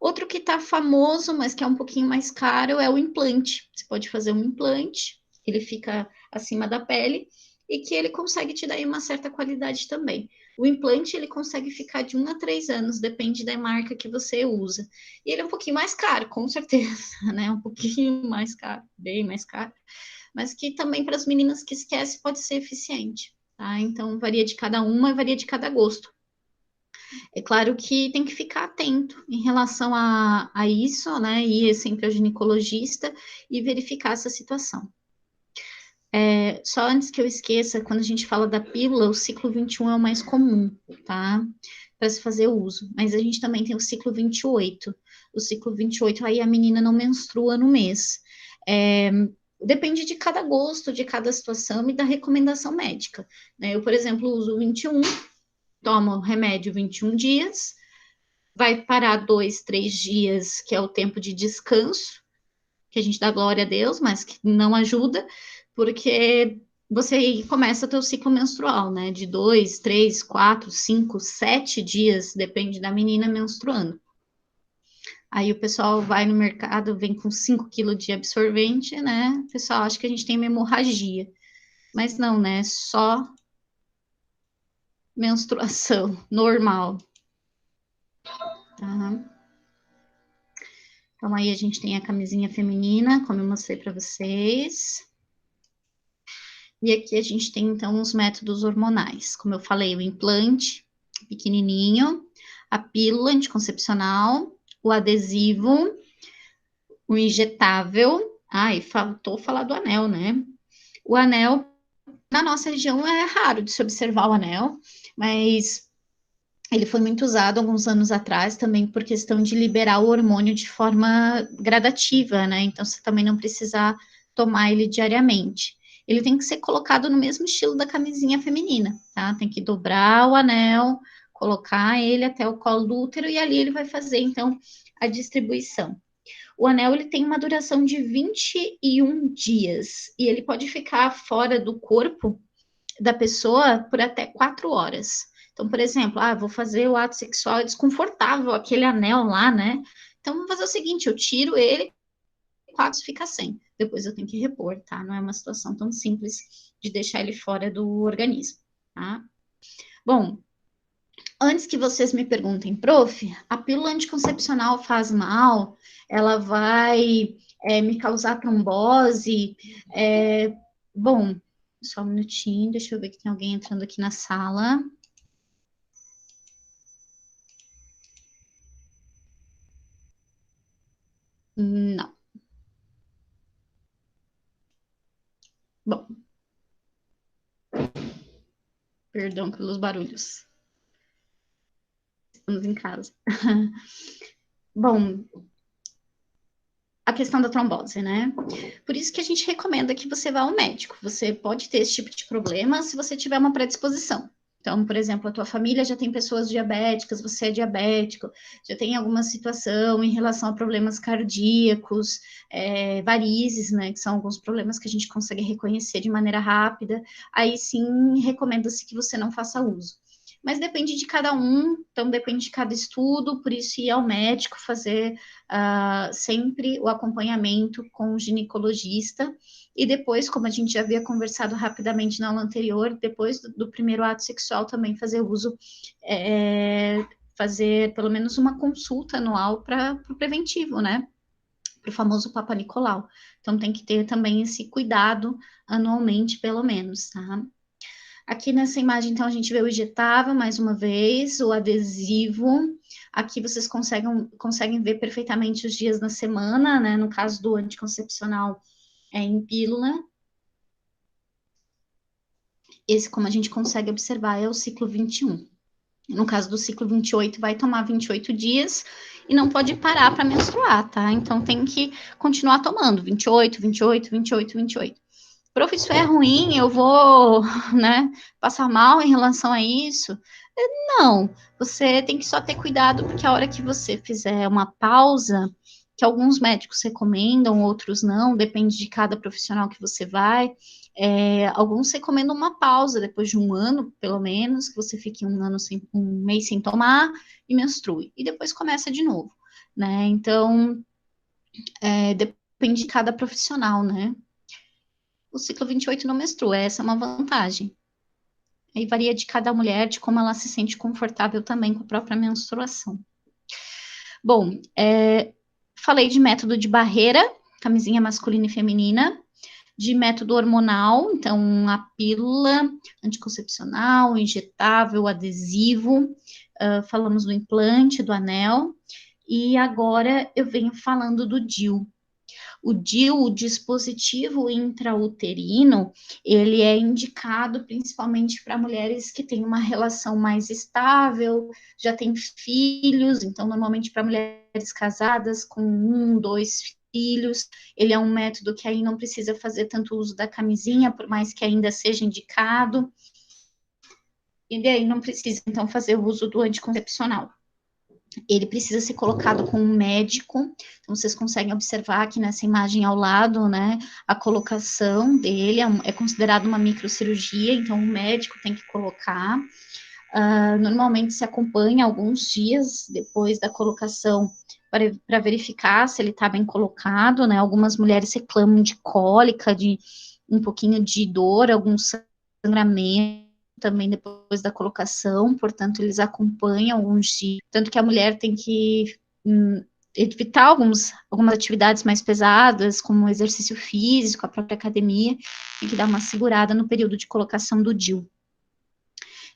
Outro que está famoso, mas que é um pouquinho mais caro, é o implante. Você pode fazer um implante, ele fica acima da pele, e que ele consegue te dar aí uma certa qualidade também. O implante, ele consegue ficar de 1 a 3 anos, depende da marca que você usa. E ele é um pouquinho mais caro, com certeza, né? Um pouquinho mais caro, bem mais caro. Mas que também para as meninas que esquecem pode ser eficiente, tá? Então, varia de cada uma e varia de cada gosto. É claro que tem que ficar atento em relação a isso, né? Ir sempre ao ginecologista e verificar essa situação. Só antes que eu esqueça, quando a gente fala da pílula, o ciclo 21 é o mais comum, tá? Para se fazer uso. Mas a gente também tem o ciclo 28. O ciclo 28, aí a menina não menstrua no mês. Depende de cada gosto, de cada situação e da recomendação médica, né? Eu, por exemplo, uso o 21, tomo remédio 21 dias, vai parar 2, 3 dias, que é o tempo de descanso, que a gente dá glória a Deus, mas que não ajuda, porque você começa o teu ciclo menstrual, né? De 2, 3, 4, 5, 7 dias, depende da menina menstruando. Aí o pessoal vai no mercado, vem com 5 quilos de absorvente, né? O pessoal acha que a gente tem uma hemorragia. Mas não, né? Só menstruação normal. Tá? Então, aí a gente tem a camisinha feminina, como eu mostrei para vocês. E aqui a gente tem, então, os métodos hormonais. Como eu falei, o implante pequenininho, a pílula anticoncepcional, o adesivo, o injetável. E faltou falar do anel, né? O anel, na nossa região, é raro de se observar o anel, mas ele foi muito usado alguns anos atrás também por questão de liberar o hormônio de forma gradativa, né? Então, você também não precisa tomar ele diariamente. Ele tem que ser colocado no mesmo estilo da camisinha feminina, tá? Tem que dobrar o anel, colocar ele até o colo do útero e ali ele vai fazer, então, a distribuição. O anel, ele tem uma duração de 21 dias e ele pode ficar fora do corpo da pessoa por até 4 horas. Então, por exemplo, vou fazer o ato sexual, é desconfortável aquele anel lá, né? Então, vamos fazer o seguinte, eu tiro ele, 4 fica sem. Depois eu tenho que repor, tá? Não é uma situação tão simples de deixar ele fora do organismo, tá? Bom, antes que vocês me perguntem, prof, a pílula anticoncepcional faz mal? Ela vai me causar trombose? Bom, só um minutinho, deixa eu ver que tem alguém entrando aqui na sala. Não. Bom, perdão pelos barulhos. Estamos em casa. Bom, a questão da trombose, né? Por isso que a gente recomenda que você vá ao médico. Você pode ter esse tipo de problema se você tiver uma predisposição. Então, por exemplo, a tua família já tem pessoas diabéticas, você é diabético, já tem alguma situação em relação a problemas cardíacos, varizes, né, que são alguns problemas que a gente consegue reconhecer de maneira rápida, aí sim recomenda-se que você não faça uso. Mas depende de cada um, então depende de cada estudo, por isso ir ao médico, fazer sempre o acompanhamento com o ginecologista, e depois, como a gente já havia conversado rapidamente na aula anterior, depois do primeiro ato sexual também fazer uso, fazer pelo menos uma consulta anual para o preventivo, né? Para o famoso Papa Nicolau. Então tem que ter também esse cuidado anualmente, pelo menos, tá? Aqui nessa imagem, então, a gente vê o injetável, mais uma vez, o adesivo. Aqui vocês conseguem ver perfeitamente os dias na semana, né? No caso do anticoncepcional, em pílula. Esse, como a gente consegue observar, é o ciclo 21. No caso do ciclo 28, vai tomar 28 dias e não pode parar para menstruar, tá? Então, tem que continuar tomando 28, 28, 28, 28. Prof, isso é ruim, eu vou, né, passar mal em relação a isso? Não, você tem que só ter cuidado, porque a hora que você fizer uma pausa, que alguns médicos recomendam, outros não, depende de cada profissional que você vai, alguns recomendam uma pausa depois de 1 ano, pelo menos, que você fique 1 mês sem tomar e menstrue, e depois começa de novo. né? Então, depende de cada profissional, né? O ciclo 28 não menstrua, essa é uma vantagem. Aí varia de cada mulher, de como ela se sente confortável também com a própria menstruação. Bom, falei de método de barreira, camisinha masculina e feminina, de método hormonal, então a pílula anticoncepcional, injetável, adesivo, falamos do implante, do anel, e agora eu venho falando do DIU. O DIU, o dispositivo intrauterino, ele é indicado principalmente para mulheres que têm uma relação mais estável, já têm filhos, então normalmente para mulheres casadas com 1, 2 filhos, ele é um método que aí não precisa fazer tanto uso da camisinha, por mais que ainda seja indicado, e daí não precisa então fazer o uso do anticoncepcional. Ele precisa ser colocado com um médico, então vocês conseguem observar aqui nessa imagem ao lado, né, a colocação dele, é considerado uma microcirurgia, então o médico tem que colocar, normalmente se acompanha alguns dias depois da colocação, para verificar se ele está bem colocado, né, algumas mulheres reclamam de cólica, de um pouquinho de dor, algum sangramento, também depois da colocação, portanto, eles acompanham alguns dias, tanto que a mulher tem que evitar algumas atividades mais pesadas, como exercício físico, a própria academia, tem que dar uma segurada no período de colocação do DIU.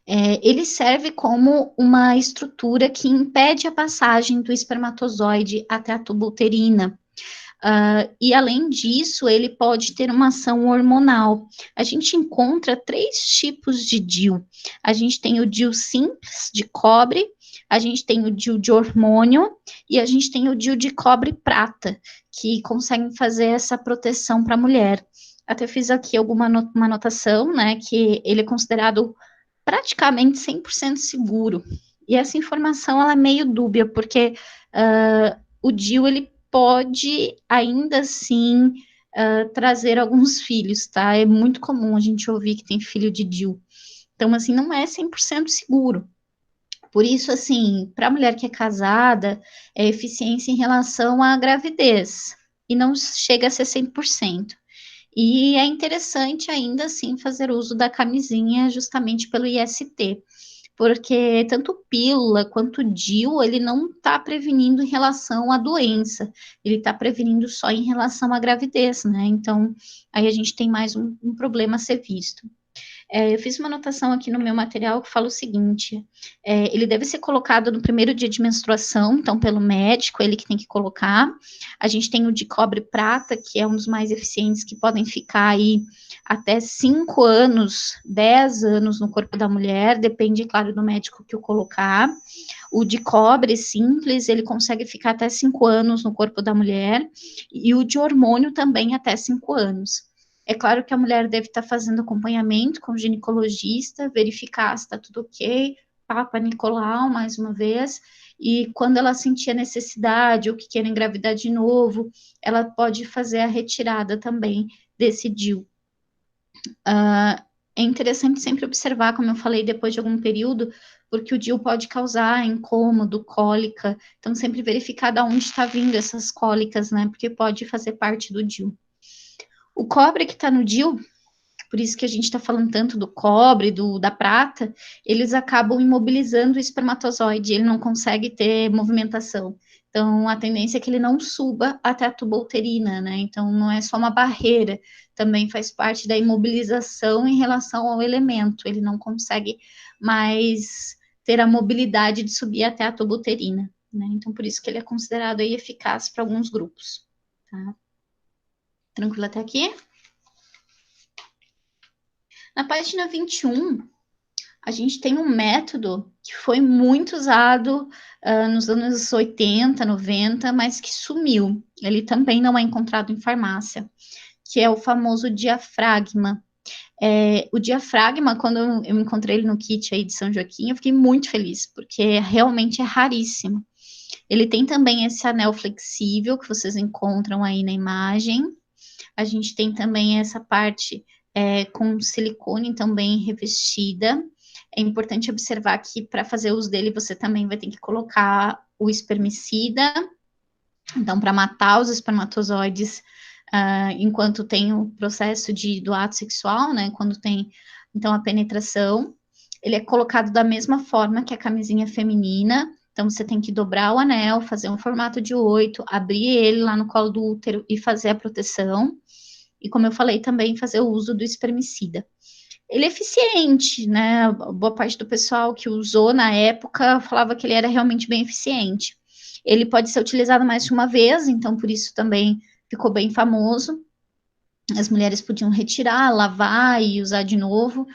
Ele serve como uma estrutura que impede a passagem do espermatozoide até a tuba uterina. E além disso, ele pode ter uma ação hormonal. A gente encontra 3 tipos de DIU. A gente tem o DIU simples, de cobre, a gente tem o DIU de hormônio e a gente tem o DIU de cobre prata, que conseguem fazer essa proteção para a mulher. Até fiz aqui uma anotação, né, que ele é considerado praticamente 100% seguro. E essa informação, ela é meio dúbia, porque o DIU, ele pode ainda assim trazer alguns filhos, tá? É muito comum a gente ouvir que tem filho de DIU. Então, assim, não é 100% seguro. Por isso, assim, para a mulher que é casada, é eficiência em relação à gravidez, e não chega a ser 100%. E é interessante ainda assim fazer uso da camisinha justamente pelo IST, porque tanto pílula quanto DIU, ele não está prevenindo em relação à doença, ele está prevenindo só em relação à gravidez, né? Então, aí a gente tem mais um problema a ser visto. Eu fiz uma anotação aqui no meu material que fala o seguinte: ele deve ser colocado no primeiro dia de menstruação, então pelo médico, ele que tem que colocar. A gente tem o de cobre prata, que é um dos mais eficientes, que podem ficar aí até 5 anos, 10 anos no corpo da mulher, depende, claro, do médico que o colocar. O de cobre simples, ele consegue ficar até 5 anos no corpo da mulher, e o de hormônio também até 5 anos. É claro que a mulher deve estar fazendo acompanhamento com o ginecologista, verificar se está tudo ok, Papa Nicolau, mais uma vez, e quando ela sentir a necessidade ou que queira engravidar de novo, ela pode fazer a retirada também desse DIU. É interessante sempre observar, como eu falei, depois de algum período, porque o DIU pode causar incômodo, cólica, então sempre verificar de onde está vindo essas cólicas, né, porque pode fazer parte do DIU. O cobre que está no DIU, por isso que a gente está falando tanto do cobre, da prata, eles acabam imobilizando o espermatozoide, ele não consegue ter movimentação. Então, a tendência é que ele não suba até a tuba uterina, né? Então, não é só uma barreira, também faz parte da imobilização em relação ao elemento, ele não consegue mais ter a mobilidade de subir até a tuba uterina, né? Então, por isso que ele é considerado aí eficaz para alguns grupos, tá? Tranquilo até aqui? Na página 21, a gente tem um método que foi muito usado nos anos 80, 90, mas que sumiu. Ele também não é encontrado em farmácia, que é o famoso diafragma. O diafragma, quando eu encontrei ele no kit aí de São Joaquim, eu fiquei muito feliz, porque realmente é raríssimo. Ele tem também esse anel flexível, que vocês encontram aí na imagem. A gente tem também essa parte com silicone também revestida. É importante observar que para fazer uso dele, você também vai ter que colocar o espermicida, Então, para matar os espermatozoides enquanto tem o processo do ato sexual, né? Quando tem, então, a penetração, ele é colocado da mesma forma que a camisinha feminina. Então, você tem que dobrar o anel, fazer um formato de 8, abrir ele lá no colo do útero e fazer a proteção. E, como eu falei, também fazer o uso do espermicida. Ele é eficiente, né? Boa parte do pessoal que usou na época falava que ele era realmente bem eficiente. Ele pode ser utilizado mais de uma vez, então por isso também ficou bem famoso. As mulheres podiam retirar, lavar e usar de novo,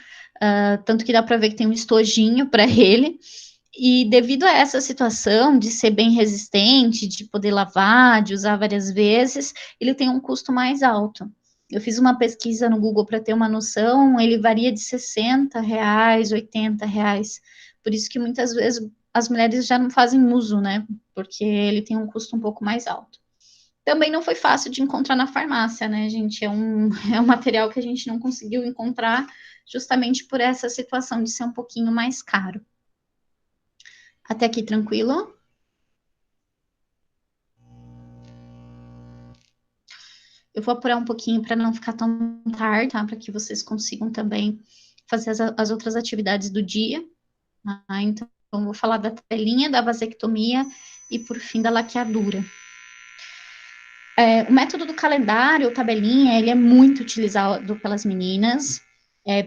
tanto que dá para ver que tem um estojinho para ele. E devido a essa situação de ser bem resistente, de poder lavar, de usar várias vezes, ele tem um custo mais alto. Eu fiz uma pesquisa no Google para ter uma noção, ele varia de R$60, R$80. Por isso que muitas vezes as mulheres já não fazem uso, né? Porque ele tem um custo um pouco mais alto. Também não foi fácil de encontrar na farmácia, né, gente? É um material que a gente não conseguiu encontrar justamente por essa situação de ser um pouquinho mais caro. Até aqui, tranquilo? Eu vou apurar um pouquinho para não ficar tão tarde, tá? Para que vocês consigam também fazer as outras atividades do dia. Tá? Então, eu vou falar da tabelinha, da vasectomia e, por fim, da laqueadura. O método do calendário, tabelinha, ele é muito utilizado pelas meninas.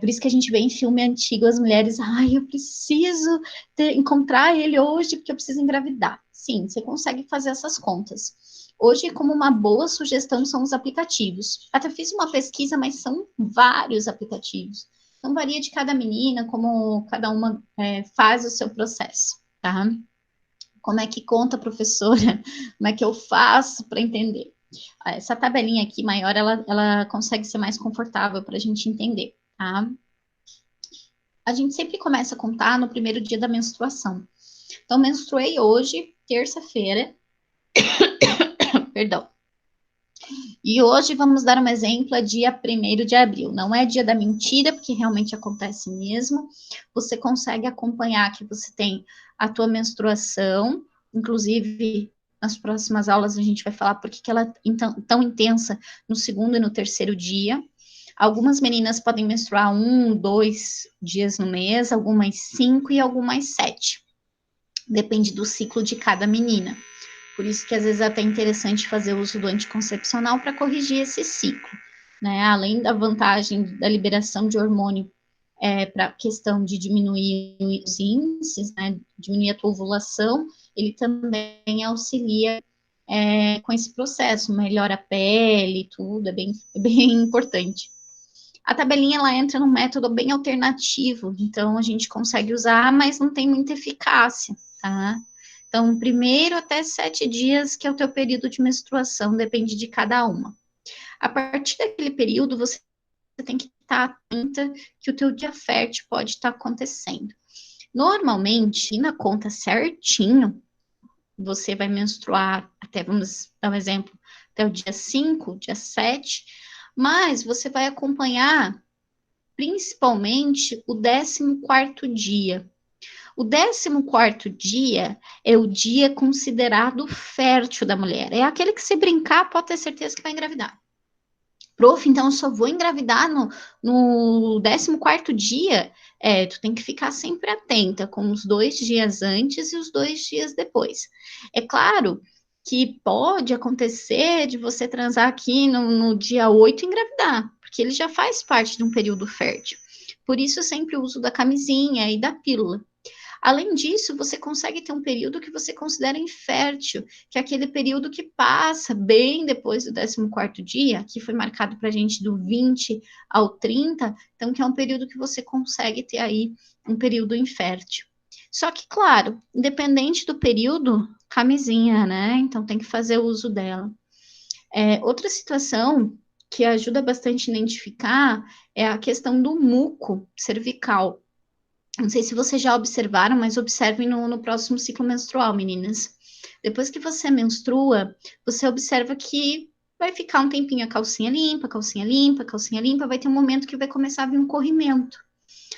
Por isso que a gente vê em filme antigo as mulheres, eu preciso encontrar ele hoje porque eu preciso engravidar. Sim, você consegue fazer essas contas. Hoje, como uma boa sugestão, são os aplicativos. Até fiz uma pesquisa, mas são vários aplicativos. Então, varia de cada menina, como cada uma faz o seu processo, tá? Como é que conta, professora? Como é que eu faço para entender? Essa tabelinha aqui maior, ela consegue ser mais confortável para a gente entender, tá? A gente sempre começa a contar no primeiro dia da menstruação. Então, menstruei hoje, terça-feira. Perdão. E hoje vamos dar um exemplo, é dia 1º de abril. Não é dia da mentira, porque realmente acontece mesmo. Você consegue acompanhar que você tem a tua menstruação, inclusive nas próximas aulas a gente vai falar por que ela é tão intensa no 2º e no 3º dia. Algumas meninas podem menstruar 1, 2 dias no mês, algumas 5 e algumas 7. Depende do ciclo de cada menina. Por isso que às vezes é até interessante fazer uso do anticoncepcional para corrigir esse ciclo, né? Além da vantagem da liberação de hormônio para a questão de diminuir os índices, né? Diminuir a tua ovulação, ele também auxilia com esse processo, melhora a pele, tudo, é bem importante. A tabelinha, ela entra num método bem alternativo, então a gente consegue usar, mas não tem muita eficácia, tá? Então, 1º até 7 dias, que é o teu período de menstruação, depende de cada uma. A partir daquele período, você tem que estar atenta que o teu dia fértil pode estar acontecendo. Normalmente, na conta certinho, você vai menstruar até, vamos dar um exemplo, até o dia 5, dia 7, mas você vai acompanhar principalmente o 14º dia. O 14º dia é o dia considerado fértil da mulher. É aquele que, se brincar, pode ter certeza que vai engravidar. Prof, então eu só vou engravidar no 14º dia? Tu tem que ficar sempre atenta com os 2 dias antes e os 2 dias depois. É claro que pode acontecer de você transar aqui no dia 8 e engravidar, porque ele já faz parte de um período fértil. Por isso, sempre o uso da camisinha e da pílula. Além disso, você consegue ter um período que você considera infértil, que é aquele período que passa bem depois do 14º dia, que foi marcado para a gente do 20 ao 30, então que é um período que você consegue ter aí um período infértil. Só que, claro, independente do período, camisinha, né? Então tem que fazer uso dela. Outra situação que ajuda bastante a identificar é a questão do muco cervical. Não sei se vocês já observaram, mas observem no próximo ciclo menstrual, meninas. Depois que você menstrua, você observa que vai ficar um tempinho a calcinha limpa, calcinha limpa, calcinha limpa, vai ter um momento que vai começar a vir um corrimento.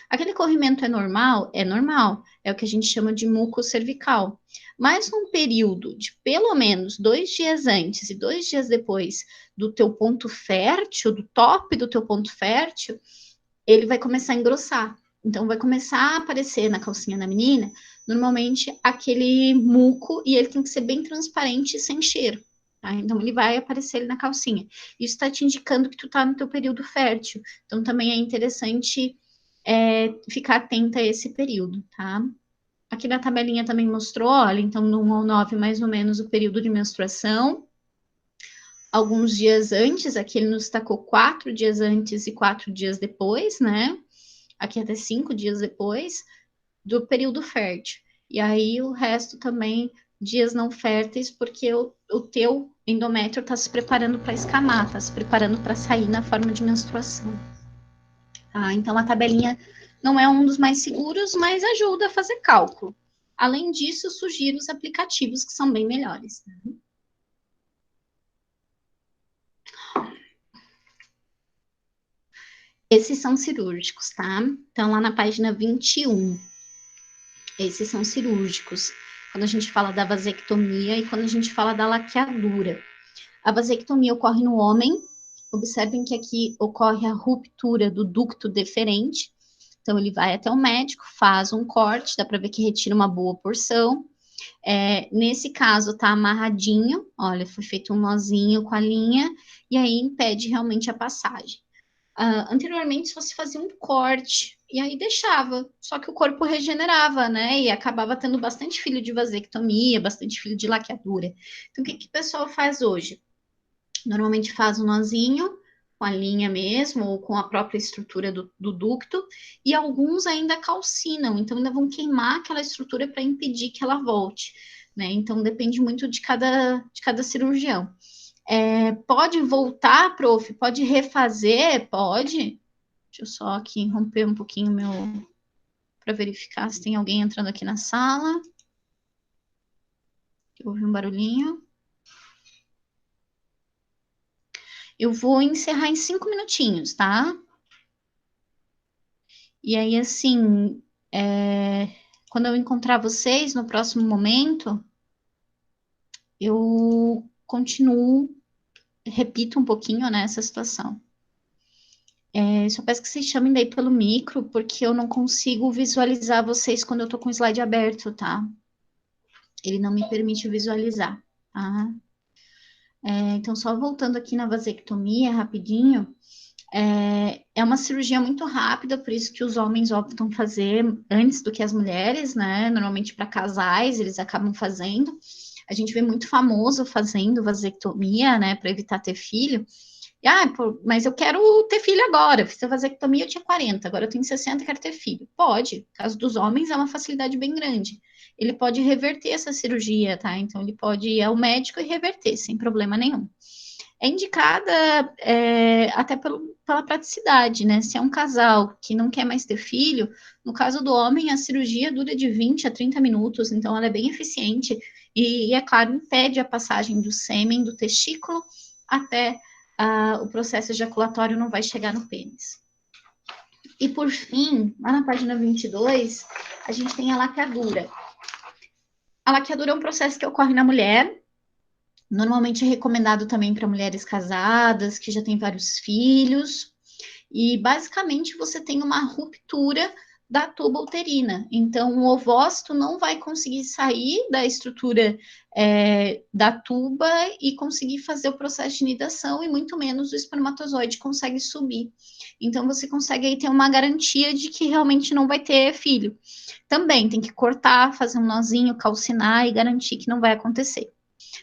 Aquele corrimento é normal? É normal. É o que a gente chama de muco cervical. mas num período de pelo menos 2 dias antes e 2 dias depois do teu ponto fértil, do top do teu ponto fértil, ele vai começar a engrossar. Então, vai começar a aparecer na calcinha da menina, normalmente, aquele muco, e ele tem que ser bem transparente e sem cheiro. Tá? Então, ele vai aparecer ali na calcinha. Isso está te indicando que tu tá no teu período fértil. Então, também é interessante ficar atenta a esse período, tá? Aqui na tabelinha também mostrou, olha, então no 1 ao 9, mais ou menos, o período de menstruação. Alguns dias antes, aqui ele nos destacou 4 dias antes e 4 dias depois, né? Aqui até 5 dias depois do período fértil. E aí o resto também, dias não férteis, porque o teu endométrio está se preparando para escamar, está se preparando para sair na forma de menstruação. Tá? Então a tabelinha não é um dos mais seguros, mas ajuda a fazer cálculo. Além disso, sugiro os aplicativos que são bem melhores. Né? Esses são cirúrgicos, tá? Então, lá na página 21, esses são cirúrgicos. Quando a gente fala da vasectomia e quando a gente fala da laqueadura. A vasectomia ocorre no homem. Observem que aqui ocorre a ruptura do ducto deferente. Então, ele vai até o médico, faz um corte, dá para ver que retira uma boa porção. Nesse caso, tá amarradinho, olha, foi feito um nozinho com a linha, e aí impede realmente a passagem. Anteriormente, você fazia um corte, e aí deixava, só que o corpo regenerava, né, e acabava tendo bastante filho de vasectomia, bastante filho de laqueadura. Então, o que o pessoal faz hoje? Normalmente faz um nozinho, com a linha mesmo, ou com a própria estrutura do ducto, e alguns ainda calcinam, então ainda vão queimar aquela estrutura para impedir que ela volte, né? Então depende muito de cada cirurgião. Pode voltar, prof? Pode refazer? Pode. Deixa eu só aqui romper um pouquinho meu para verificar se tem alguém entrando aqui na sala. Houve um barulhinho. Eu vou encerrar em 5 minutinhos, tá? E aí, assim, quando eu encontrar vocês no próximo momento, eu continuo, repito um pouquinho, né, essa situação. Só peço que vocês chamem daí pelo micro, porque eu não consigo visualizar vocês quando eu tô com o slide aberto, tá? Ele não me permite visualizar, tá? Então, só voltando aqui na vasectomia, rapidinho, é uma cirurgia muito rápida, por isso que os homens optam fazer antes do que as mulheres, né? Normalmente para casais, eles acabam fazendo. A gente vê muito famoso fazendo vasectomia, né? Para evitar ter filho. Mas eu quero ter filho agora. Fiz a vasectomia, eu tinha 40, agora eu tenho 60 e quero ter filho. Pode. No caso dos homens, é uma facilidade bem grande. Ele pode reverter essa cirurgia, tá? Então, ele pode ir ao médico e reverter, sem problema nenhum. É indicada até pela praticidade, né? Se é um casal que não quer mais ter filho, no caso do homem, a cirurgia dura de 20 a 30 minutos, então ela é bem eficiente e é claro, impede a passagem do sêmen, do testículo, até o processo ejaculatório não vai chegar no pênis. E por fim, lá na página 22, a gente tem a laqueadura. A laqueadura é um processo que ocorre na mulher. Normalmente é recomendado também para mulheres casadas, que já têm vários filhos. E basicamente você tem uma ruptura da tuba uterina. Então, o ovócito não vai conseguir sair da estrutura da tuba e conseguir fazer o processo de nidação, e muito menos o espermatozoide consegue subir. Então, você consegue aí ter uma garantia de que realmente não vai ter filho. Também tem que cortar, fazer um nozinho, calcinar e garantir que não vai acontecer.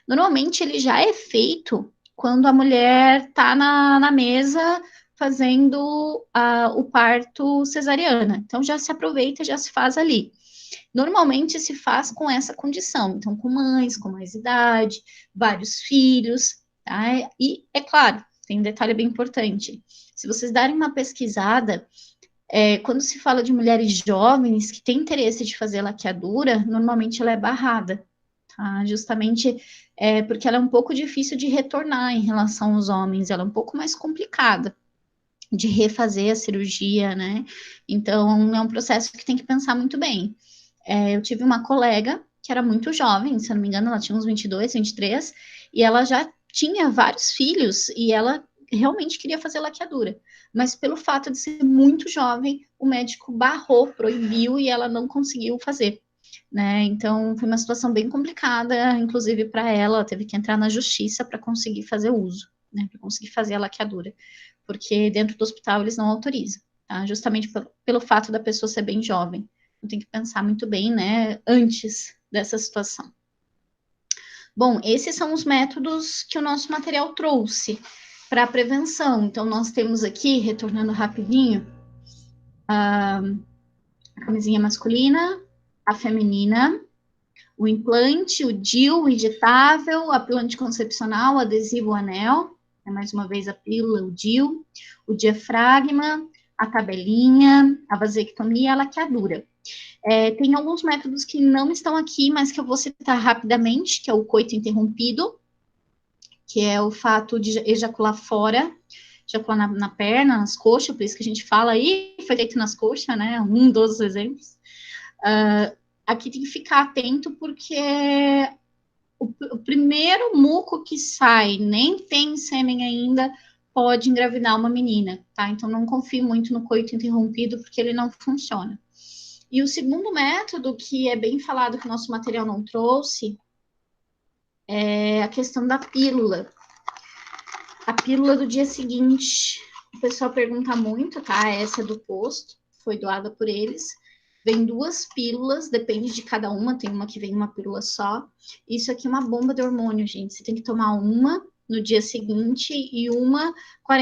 Normalmente ele já é feito quando a mulher está na mesa fazendo o parto cesariana. Então já se aproveita, já se faz ali. Normalmente se faz com essa condição, então com mães com mais idade, vários filhos, tá? E é claro, tem um detalhe bem importante. Se vocês darem uma pesquisada, quando se fala de mulheres jovens que têm interesse de fazer laqueadura, normalmente ela é barrada. Tá? Justamente porque ela é um pouco difícil de retornar em relação aos homens, ela é um pouco mais complicada de refazer a cirurgia, né? Então, é um processo que tem que pensar muito bem. Eu tive uma colega que era muito jovem, se eu não me engano, ela tinha uns 22, 23, e ela já tinha vários filhos, e ela realmente queria fazer laqueadura. Mas pelo fato de ser muito jovem, o médico barrou, proibiu, e ela não conseguiu fazer. Né? Então, foi uma situação bem complicada, inclusive para ela, teve que entrar na justiça para conseguir fazer uso, né? Para conseguir fazer a laqueadura, porque dentro do hospital eles não autorizam, tá? Justamente pelo fato da pessoa ser bem jovem. Então, tem que pensar muito bem, né, antes dessa situação. Bom, esses são os métodos que o nosso material trouxe para a prevenção. Então, nós temos aqui, retornando rapidinho, a camisinha masculina, a feminina, o implante, o DIU, o injetável, a pílula anticoncepcional, o adesivo, o anel, mais uma vez a pílula, o DIU, o diafragma, a tabelinha, a vasectomia e a laqueadura. Tem alguns métodos que não estão aqui, mas que eu vou citar rapidamente, que é o coito interrompido, que é o fato de ejacular fora, ejacular na perna, nas coxas, por isso que a gente fala aí, foi feito nas coxas, né? Um dos exemplos. Aqui tem que ficar atento, porque o primeiro muco que sai, nem tem sêmen ainda, pode engravidar uma menina, tá? Então não confie muito no coito interrompido, porque ele não funciona. E o segundo método, que é bem falado que o nosso material não trouxe, é a questão da pílula. A pílula do dia seguinte, o pessoal pergunta muito, tá? Essa é do posto, foi doada por eles. Vem 2 pílulas, depende de cada uma, tem uma que vem uma pílula só. Isso aqui é uma bomba de hormônio, gente. Você tem que tomar uma no dia seguinte e uma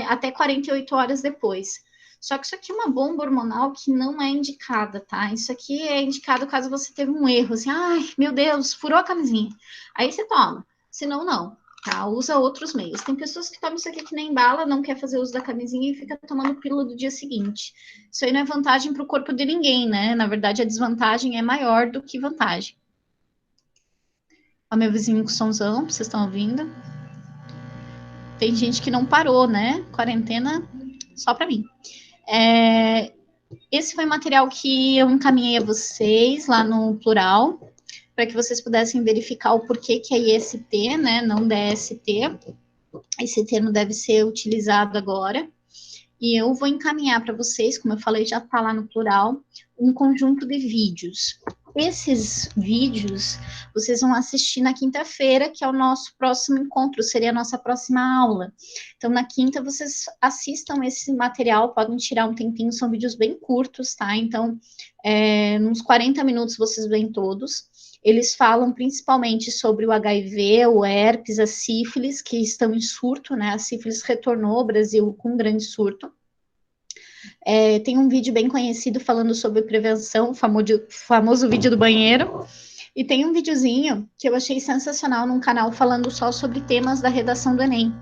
até 48 horas depois. Só que isso aqui é uma bomba hormonal que não é indicada, tá? Isso aqui é indicado caso você teve um erro, assim, ai, meu Deus, furou a camisinha. Aí você toma, senão não. Tá, usa outros meios. Tem pessoas que tomam isso aqui que nem bala, não quer fazer uso da camisinha e fica tomando pílula do dia seguinte. Isso aí não é vantagem para o corpo de ninguém, né? Na verdade, a desvantagem é maior do que vantagem. Ó, meu vizinho com somzão, vocês estão ouvindo? Tem gente que não parou, né? Quarentena só para mim. Esse foi o material que eu encaminhei a vocês lá no Plural, para que vocês pudessem verificar o porquê que é IST, né? Não DST. Esse termo deve ser utilizado agora. E eu vou encaminhar para vocês, como eu falei, já está lá no Plural, um conjunto de vídeos. Esses vídeos vocês vão assistir na quinta-feira, que é o nosso próximo encontro, seria a nossa próxima aula. Então, na quinta, vocês assistam esse material, podem tirar um tempinho, são vídeos bem curtos, tá? Então, uns 40 minutos vocês veem todos. Eles falam principalmente sobre o HIV, o herpes, a sífilis, que estão em surto, né? A sífilis retornou ao Brasil com um grande surto. Tem um vídeo bem conhecido falando sobre prevenção, o famoso vídeo do banheiro. E tem um videozinho que eu achei sensacional num canal falando só sobre temas da redação do Enem.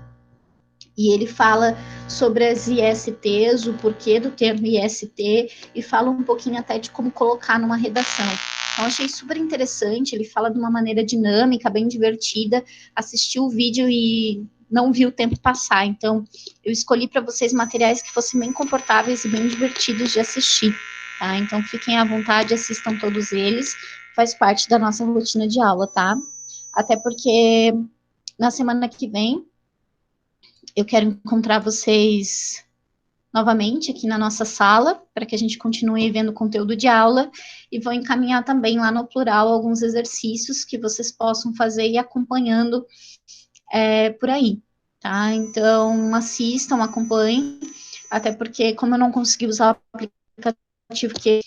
E ele fala sobre as ISTs, o porquê do termo IST, e fala um pouquinho até de como colocar numa redação. Então, achei super interessante, ele fala de uma maneira dinâmica, bem divertida, assisti o vídeo e não vi o tempo passar, então eu escolhi para vocês materiais que fossem bem confortáveis e bem divertidos de assistir, tá? Então, fiquem à vontade, assistam todos eles, faz parte da nossa rotina de aula, tá? Até porque na semana que vem eu quero encontrar vocês novamente aqui na nossa sala, para que a gente continue vendo conteúdo de aula, e vou encaminhar também lá no Plural alguns exercícios que vocês possam fazer e acompanhando por aí, tá? Então, assistam, acompanhem, até porque, como eu não consegui usar o aplicativo, que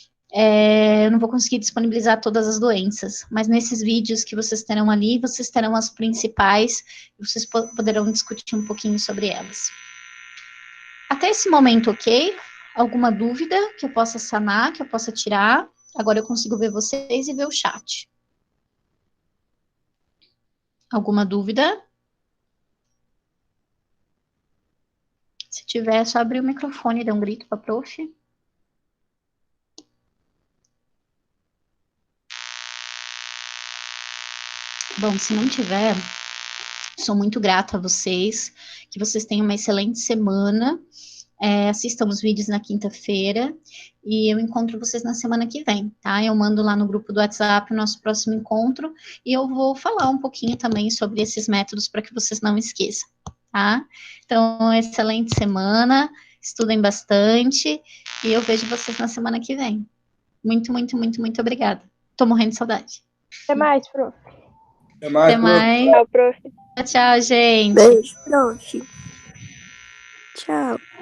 eu não vou conseguir disponibilizar todas as doenças, mas nesses vídeos que vocês terão ali, vocês terão as principais, e vocês poderão discutir um pouquinho sobre elas. Até esse momento, ok? Alguma dúvida que eu possa sanar, que eu possa tirar? Agora eu consigo ver vocês e ver o chat. Alguma dúvida? Se tiver, é só abrir o microfone e dar um grito para a prof. Bom, se não tiver, sou muito grata a vocês, que vocês tenham uma excelente semana. assistam os vídeos na quinta-feira, e eu encontro vocês na semana que vem, tá? Eu mando lá no grupo do WhatsApp o nosso próximo encontro, e eu vou falar um pouquinho também sobre esses métodos para que vocês não esqueçam, tá? Então, excelente semana, estudem bastante, e eu vejo vocês na semana que vem. Muito, muito, muito, muito obrigada. Tô morrendo de saudade. Até mais, prof. Até mais, Até mais. Tchau, prof. Tchau, gente. Beijo, prof. Tchau.